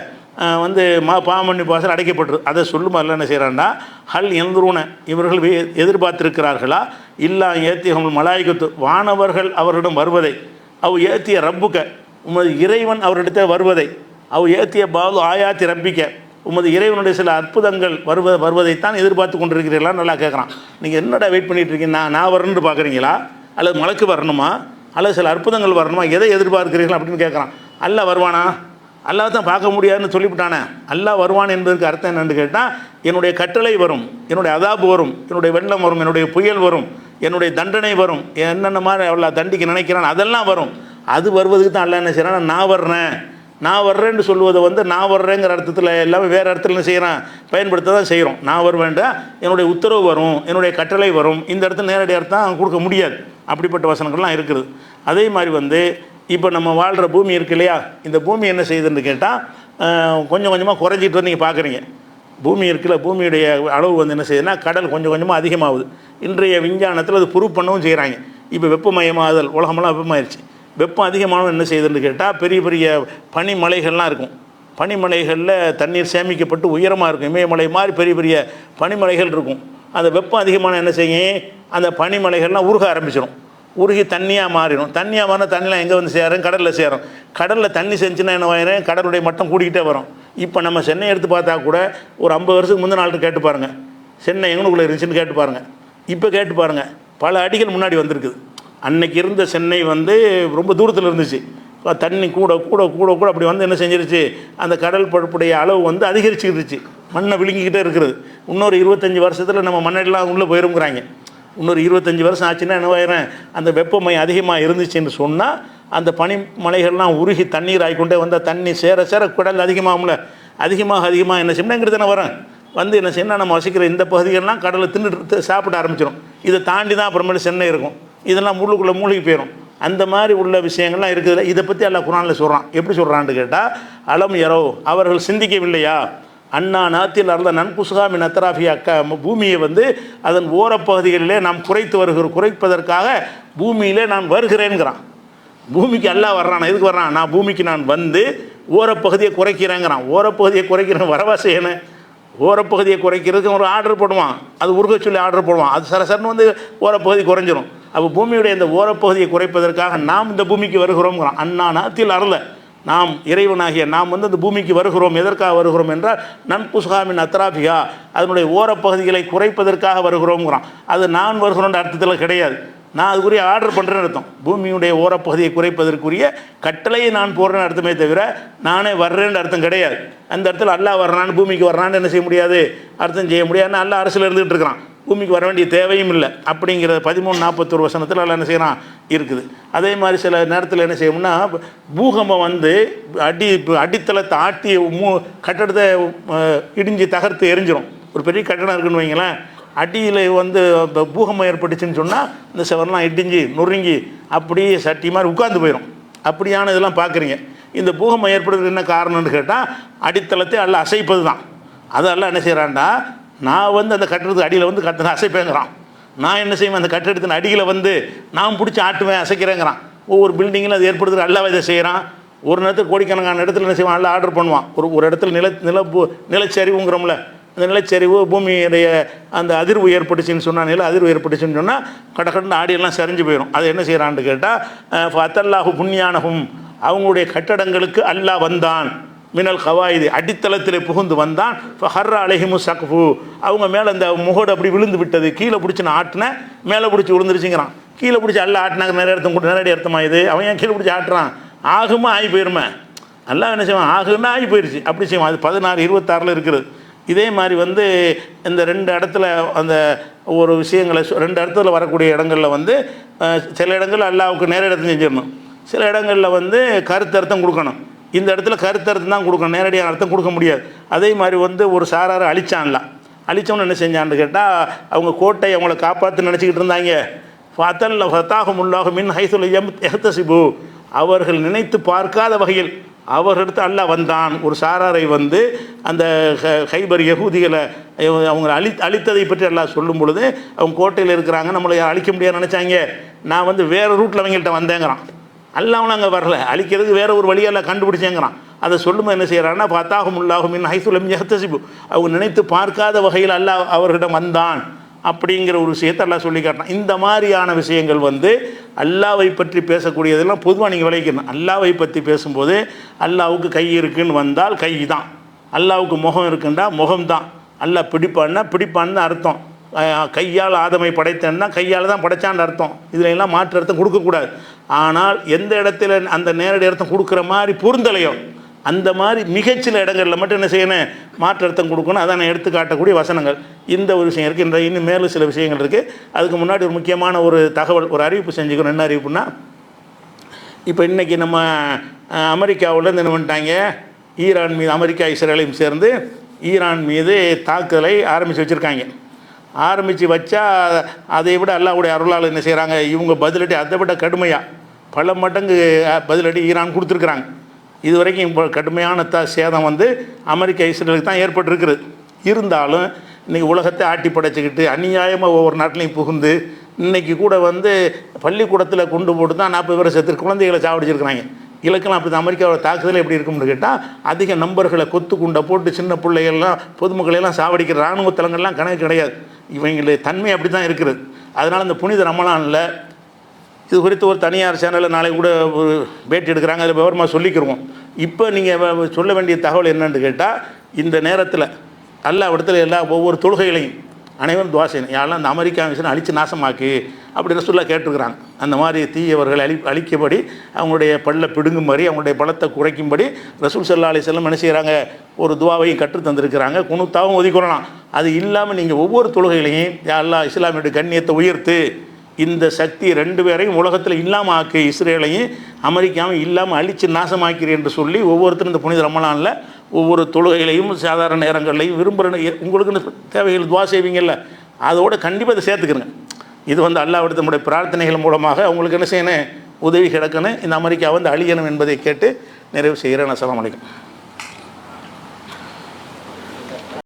வந்து பாவமன்னி வாசல் அடைக்கப்பட்டுரு. அதை சொல்லும் அல்ல என்ன செய்கிறான்டா, ஹல் எந்திரூன, இவர்கள் எதிர்பார்த்திருக்கிறார்களா, இல்லா ஏத்தியகம் மலாய்கத்து, வானவர்கள் அவரிடம் வருவதை, ஏத்திய ரப்புக்க, உமது இறைவன் அவரிடத்தில் வருவதை, ஏத்திய பாது ஆயாத்தி ரப்பிக்க, உமது இறைவனுடைய சில அற்புதங்கள் வருவதைத்தான் எதிர்பார்த்து கொண்டிருக்கிறீர்களா? நல்லா கேட்குறான். நீங்கள் என்னடா வெயிட் பண்ணிகிட்டு இருக்கீங்க? நான் வரணுன்னு பார்க்குறீங்களா, அல்லது மலக்கு வரணுமா, அல்லது சில அற்புதங்கள் வரணுமா, எதை எதிர்பார்க்கிறீர்களா அப்படின்னு கேட்குறான். அல்லாஹ் வருவானா? அல்லாஹ் தான் பார்க்க முடியாதுன்னு சொல்லிவிட்டானே. அல்லாஹ் வருவான் என்பதற்கு அர்த்தம் என்னென்னு கேட்டால், என்னுடைய கட்டளை வரும், என்னுடைய அதாபு வரும், என்னுடைய வெள்ளம் வரும், என்னுடைய புயல் வரும், என்னுடைய தண்டனை வரும், என்னென்ன மாதிரி அவ்வளோ தண்டிக்க நினைக்கிறான் அதெல்லாம் வரும். அது வருவதுக்கு தான் அல்லாஹ் என்ன செய்கிறான், நான் வர்றேன்னு சொல்லுவதை வந்து நான் வர்றேங்கிற அர்த்தத்தில் எல்லாமே வேறு இடத்துல என்ன செய்கிறான், பயன்படுத்த தான் செய்கிறோம். நான் வருவேன்டா என்னுடைய உத்தரவு வரும், என்னுடைய கட்டளை வரும், இந்த இடத்துல நேரடி அர்த்தம் கொடுக்க முடியாது. அப்படிப்பட்ட வசனங்கள்லாம் இருக்குது. அதே மாதிரி வந்து இப்போ நம்ம வாழ்கிற பூமி இருக்கு இல்லையா, இந்த பூமி என்ன செய்யுதுன்னு கேட்டால் கொஞ்சம் கொஞ்சமாக குறைஞ்சிட்டு வந்து நீங்கள் பார்க்குறீங்க. பூமி இருக்குல்ல, பூமியுடைய அளவு வந்து என்ன செய்யுதுன்னா கடல் கொஞ்சம் கொஞ்சமாக அதிகமாகுது. இன்றைய விஞ்ஞானத்தில் அது ப்ரூவ் பண்ணவும் செய்கிறாங்க. இப்போ வெப்பமயமாதல், உலகமெல்லாம் வெப்பமாயிருச்சு. வெப்பம் அதிகமானது என்ன செய்யுதுன்னு கேட்டால், பெரிய பெரிய பனிமலைகள்லாம் இருக்கும். பனிமலைகளில் தண்ணீர் சேமிக்கப்பட்டு உயரமாக இருக்கும். இமயமலை மாதிரி பெரிய பெரிய பனிமலைகள் இருக்கும். அந்த வெப்பம் அதிகமான என்ன செய்யும், அந்த பனிமலைகள்லாம் உருக ஆரம்பிச்சிடும். உருகி தண்ணியாக மாறிடும். தண்ணியாக மாறினா தண்ணிலாம் எங்கே வந்து சேரும், கடலில் சேரும். கடலில் தண்ணி செஞ்சுன்னா என்ன ஆயிரும், கடலுடைய மட்டம் கூடிக்கிட்டே வரும். இப்போ நம்ம சென்னை எடுத்து பார்த்தா கூட ஒரு 50 வருஷத்துக்கு முந்தின நாள் கேட்டு பாருங்கள், சென்னை எங்கனுக்குள்ளே இருந்துச்சுன்னு கேட்டு பாருங்கள். இப்போ கேட்டு பாருங்கள், பல அடிகள் முன்னாடி வந்திருக்குது. அன்னைக்கு இருந்த சென்னை வந்து ரொம்ப தூரத்தில் இருந்துச்சு. தண்ணி கூட கூட கூட கூட அப்படி வந்து என்ன செஞ்சிருச்சு, அந்த கடல் பரப்புடைய அளவு வந்து அதிகரிச்சுக்கிடுச்சு, மண்ணை விழுங்கிக்கிட்டே இருக்கிறது. இன்னொரு 25 வருஷத்தில் நம்ம மண்ணெல்லாம் உள்ளே போயிருங்கிறாங்க. இன்னொரு 25 வருஷம் ஆச்சுன்னா என்னவாயிரம், அந்த வெப்பமயம் அதிகமாக இருந்துச்சுன்னு சொன்னால் அந்த பனிமலைகள்லாம் உருகி தண்ணீர் ஆகிக்கொண்டே வந்தால் தண்ணி சேர சேர கடல் அதிகமாகும்ல, அதிகமாக என்ன செய்யணும், எங்கிட்ட தானே வரேன் வந்து என்ன செய்யணும், நம்ம வசிக்கிற இந்த பகுதிகள்லாம் கடலை தின்னுட்டு சாப்பிட ஆரம்பிச்சிடும். இதை தாண்டி தான் அப்புறமேட்டு சென்னை இருக்கும், இதெல்லாம் முள்ளுக்குள்ளே மூழ்கி போயிடும். அந்த மாதிரி உள்ள விஷயங்கள்லாம் இருக்குதுல்ல. இதை பற்றி அல்லாஹ் குர்ஆனில் சொல்கிறான். எப்படி சொல்கிறான்னு கேட்டால், அலம் யரோ, அவர்கள் சிந்திக்கவில்லையா, அண்ணா நாத்தில் அருந்த நன்குசுகாமி நத்தராஃபி அக்கா, பூமியை வந்து அதன் ஓரப்பகுதிகளிலே நாம் குறைப்பதற்காக பூமியிலே நான் வருகிறேங்கிறான். பூமிக்கு அல்லாஹ் வர்றான். எதுக்கு வர்றான், நான் பூமிக்கு நான் வந்து ஓரப்பகுதியை குறைக்கிறேங்கிறான். ஓரப்பகுதியை குறைக்கிறேன் வரவா செய்யணும். ஓரப்பகுதியை குறைக்கிறதுக்கு ஒரு ஆர்டர் போடுவான், அது உருக சொல்லி ஆர்டர் போடுவான், அது சரசரன்னு வந்து ஓரப்பகுதி குறைஞ்சிரும். அப்போ பூமியுடைய இந்த ஓரப்பகுதியை குறைப்பதற்காக நாம் இந்த பூமிக்கு வருகிறோங்கிறான். அண்ணா நாத்தில் அருள, நாம் இறைவனாகிய நாம் வந்து அந்த பூமிக்கு வருகிறோம். எதற்காக வருகிறோம் என்றால் நன்புஸ்ஹாமின் அத்ராபியா, அதனுடைய ஓரப்பகுதிகளை குறைப்பதற்காக வருகிறோங்கிறான். அது நான் வருகிறோன்ற அர்த்தத்தில் கிடையாது. நான் அதுக்குரிய ஆர்டர் பண்ணுறேன்னு அர்த்தம். பூமியுடைய ஓரப்பகுதியை குறைப்பதற்குரிய கட்டளையை நான் போடுறேன்னு அர்த்தமே தவிர நானே வர்றேன்னு அர்த்தம் கிடையாது. அந்த இடத்துல அல்லாஹ் வர்றான்னு பூமிக்கு வர்றான்னு என்ன செய்ய முடியாது, அர்த்தம் செய்ய முடியாது. அல்லாஹ் அரசில் இருந்துகிட்டு இருக்கிறான், பூமிக்கு வர வேண்டிய தேவையும் இல்லை அப்படிங்கிறது 13:41 வசனத்தில் எல்லாம் என்ன செய்யறான் இருக்குது. அதே மாதிரி சில நேரத்தில் என்ன செய்யணும்னா, பூகம்பம் வந்து அடித்தளத்தை ஆட்டி கட்டடத்தை இடிஞ்சு தகர்த்து எரிஞ்சிடும். ஒரு பெரிய கட்டடம் இருக்குன்னு வைங்களேன், அடியில் வந்து பூகம்பம் ஏற்பட்டுச்சுன்னு சொன்னால் இந்த செவரெலாம் இடிஞ்சு நொறுங்கி அப்படியே சட்டி மாதிரி உட்கார்ந்து போயிடும். அப்படியான இதெல்லாம் பார்க்குறீங்க. இந்த பூகம்பம் ஏற்படுறதுக்கு என்ன காரணம்னு கேட்டால் அடித்தளத்தை அல்ல அசைப்பது தான். அதெல்லாம் என்ன செய்கிறான்டா, நான் வந்து அந்த கட்டடத்துக்கு அடியில் வந்து அசைப்பேங்கிறான். நான் என்ன செய்வேன், அந்த கட்டடத்தின் அடியில் வந்து நான் பிடிச்சி ஆட்டுவேன், அசைக்கிறேங்கிறான். ஒவ்வொரு பில்டிங்கில் அது ஏற்படுத்துகிற அல்லாஹ் இதை செய்கிறான். ஒரு நேரத்தில் கோடிக்கணக்கான இடத்துல என்ன செய்வான், எல்லாம் ஆர்டர் பண்ணுவான். ஒரு இடத்துல நிலச்சரிவுங்கிறோம்ல, அந்த நிலச்சரிவு பூமியுடைய அந்த அதிர்வு ஏற்பட்டுச்சுன்னு சொன்னால், நில அதிர்வு ஏற்பட்டுச்சுன்னு சொன்னால் கடற்கடன்னு ஆடியெல்லாம் சரிஞ்சு போயிடும். அதை என்ன செய்கிறான்னு கேட்டால் அத்தல்லாஹு புண்ணியானகும், அவங்களுடைய கட்டடங்களுக்கு அல்லாஹ் வந்தான். மினல் கவாயிது, அடித்தளத்தில் புகுந்து வந்தான். ஹர்ரா அலைஹிமு சக்ஃபு, அவங்க மேலே அந்த முகடு அப்படி விழுந்து விட்டது. கீழே பிடிச்சி நான் ஆட்டினேன், மேலே பிடிச்சி விழுந்துருச்சுங்கிறான். கீழே பிடிச்சி அல்ல ஆட்டினாங்க நேரடி அர்த்தமா இது. அவன் ஏன் கீழே பிடிச்சி ஆட்டுறான், ஆகுமா ஆகி போயிருமே. நல்லா என்ன செய்வான், ஆகுன்னா ஆகி போயிடுச்சு அப்படி செய்வான். அது 16:26 இருக்கிறது. இதே மாதிரி வந்து இந்த 2 இடத்துல அந்த ஒரு விஷயங்களை 2 இடத்துல வரக்கூடிய இடங்களில் வந்து சில இடங்களில் அல்லாவுக்கு நேரடியர்த்தம் செஞ்சிடணும், சில இடங்களில் வந்து கருத்தர்த்தம் கொடுக்கணும். இந்த இடத்துல கருத்தர்த்தம் தான் கொடுக்கணும், நேரடியான அர்த்தம் கொடுக்க முடியாது. அதே மாதிரி வந்து ஒரு சாராரை அழிச்சான்லாம், அழித்தவனு என்ன செஞ்சான்னு கேட்டால் அவங்க கோட்டை அவங்கள காப்பாற்று நினச்சிக்கிட்டு இருந்தாங்க. ஃபத்தல்ல ஃபத்தாஹுமுல்லாஹு மின் ஹைசுல் யஹ்தசிபு, அவர்கள் நினைத்து பார்க்காத வகையில் அவர்களிடத்து அல்லாஹ் வந்தான். ஒரு சாராரை வந்து அந்த ஹைபர் யஹூதிகளை அவங்க அழித்ததை பற்றி அல்லாஹ் சொல்லும் பொழுது, அவங்க கோட்டையில் இருக்கிறாங்க, நம்மளை அழிக்க முடியாது நினச்சாங்க, நான் வந்து வேறு ரூட்டில் அவங்கள்ட்ட வந்தேங்கிறான். அல்லாஹ்வும் அங்கே வரல, அழிக்கிறதுக்கு வேறு ஒரு வழியெல்லாம் கண்டுபிடிச்சேங்கிறான். அதை சொல்லும்போது என்ன செய்கிறான்னா, ஃபத்தாஹுமுல்லாஹு மின் ஹைசுல் யஹ்தசிபு, அவங்க நினைத்து பார்க்காத வகையில் அல்லாஹ் அவர்களிடம் வந்தான் அப்படிங்கிற ஒரு விஷயத்தை அல்லாஹ் சொல்லி காட்டினான். இந்த மாதிரியான விஷயங்கள் வந்து அல்லாவை பற்றி பேசக்கூடியதெல்லாம் பொதுவாக நீங்கள் விளைவிக்கணும். அல்லாவை பற்றி பேசும்போது அல்லாவுக்கு கை இருக்குன்னு வந்தால் கை தான், அல்லாவுக்கு முகம் இருக்குன்னா முகம்தான், அல்லாஹ் பிடிப்பான்னு அர்த்தம். கையால் ஆதமை படைத்தேன்னா கையால் தான் படைச்சான்னு அர்த்தம். இதில் எல்லாம் மாற்று அர்த்தம் கொடுக்கக்கூடாது. ஆனால் எந்த இடத்துல அந்த நேரடி அர்த்தம் கொடுக்குற மாதிரி பொருந்தலையோ அந்த மாதிரி மிகச்சில இடங்களில் மட்டும் என்ன செய்யணும், மாற்று அர்த்தம் கொடுக்கணும். அதான் நான் எடுத்து காட்டக்கூடிய வசனங்கள். இந்த ஒரு விஷயம் இருக்குது. இன்னும் மேலும் சில விஷயங்கள் இருக்குது. அதுக்கு முன்னாடி ஒரு முக்கியமான ஒரு தகவல், ஒரு அறிவிப்பு செஞ்சுக்கணும். என்ன அறிவிப்புனா, இப்போ இன்றைக்கி நம்ம அமெரிக்காவிலேருந்து என்ன பண்ணிட்டாங்க, ஈரான் மீது அமெரிக்கா இஸ்ரேலையும் சேர்ந்து ஈரான் மீது தாக்குதலை ஆரம்பித்து வச்சுருக்காங்க. ஆரம்பித்து வச்சா அதை விட அல்லாஹ்வுடைய அருளால் என்ன செய்கிறாங்க, இவங்க பதிலடி அதை விட கடுமையாக பல மடங்கு பதிலடி ஈரான் கொடுத்துருக்குறாங்க. இது வரைக்கும் இப்போ கடுமையான சேதம் வந்து அமெரிக்கா இஸ்ரேலுக்கு தான் ஏற்பட்டிருக்குது. இருந்தாலும் இன்றைக்கி உலகத்தை ஆட்டி படைச்சிக்கிட்டு அநியாயமாக ஒவ்வொரு நாட்டிலையும் புகுந்து இன்றைக்கி கூட வந்து பள்ளிக்கூடத்தில் கொண்டு போட்டு தான் 40 பேரை சேர்த்து குழந்தைகளை சாவடிச்சிருக்கிறாங்க. இலக்கெல்லாம் அப்படி தான். அமெரிக்காவோட தாக்குதல் எப்படி இருக்கும்னு கேட்டால், அதிக நம்பர்களை கொத்து குண்டை போட்டு சின்ன பிள்ளைகள்லாம் பொதுமக்களெல்லாம் சாவடிக்கிற இராணுவ தளங்கள்லாம் கணக்கு கிடையாது. இவங்களுடைய தன்மை அப்படி தான் இருக்குது. அதனால் இந்த புனித ரமலானில் இது குறித்து ஒரு தனியார் சேனலில் நாளைக்கு கூட ஒரு பேட்டி எடுக்கிறாங்க, அதில் விவரமாக சொல்லிக்கிறோம். இப்போ நீங்கள் சொல்ல வேண்டிய தகவல் என்னன்னு கேட்டால், இந்த நேரத்தில் அல்லாஹ் இடத்துல ஒவ்வொரு தொழுகைகளையும் அனைவரும் துவா செய்யணும். யாரெல்லாம் அந்த அமெரிக்கா விஷயம் அழித்து நாசமாக்கு அப்படின்னு சொல்லி கேட்டிருக்கிறாங்க. அந்த மாதிரி தீயவர்களை அழிக்கபடி அவங்களுடைய பல்ல பிடுங்கும்படி அவங்களுடைய பலத்தை குறைக்கும்படி ரசூல் ஸல்லல்லாஹு அலைஹி வஸல்லம் என்ன செய்கிறாங்க, ஒரு துவாவையும் கற்று தந்திருக்கிறாங்க. குனூத்தாவும் ஒதுக்கொள்ளலாம். அது இல்லாமல் நீங்கள் ஒவ்வொரு தொழுகைகளையும் யா அல்லாஹ் இஸ்லாமியுடைய கண்ணியத்தை உயர்த்து, இந்த சக்தி 2 பேரையும் உலகத்தில் இல்லாமல் ஆக்கு, இஸ்ரேலையும் அமெரிக்காவும் இல்லாமல் அழித்து நாசமாக்கிறேன் என்று சொல்லி ஒவ்வொருத்தரும் இந்த புனித ரமலானில் ஒவ்வொரு தொழுகைகளையும் சாதாரண நேரங்கள்லையும் விரும்புகிற உங்களுக்குன்னு தேவைகள் துவா செய்வீங்கள்ல, அதோடு கண்டிப்பாக இதை சேர்த்துக்கிறங்க. இது வந்து அல்லாஹ்விடத்தில் நம்முடைய பிரார்த்தனைகள் மூலமாக அவங்களுக்கு என்ன செய்யணும், உதவி கிடக்கணும், இந்த அமெரிக்கா வந்து அழியணும் என்பதை கேட்டு நிறைவு செய்கிறேன். அஸ்ஸலாமு அலைக்கும்.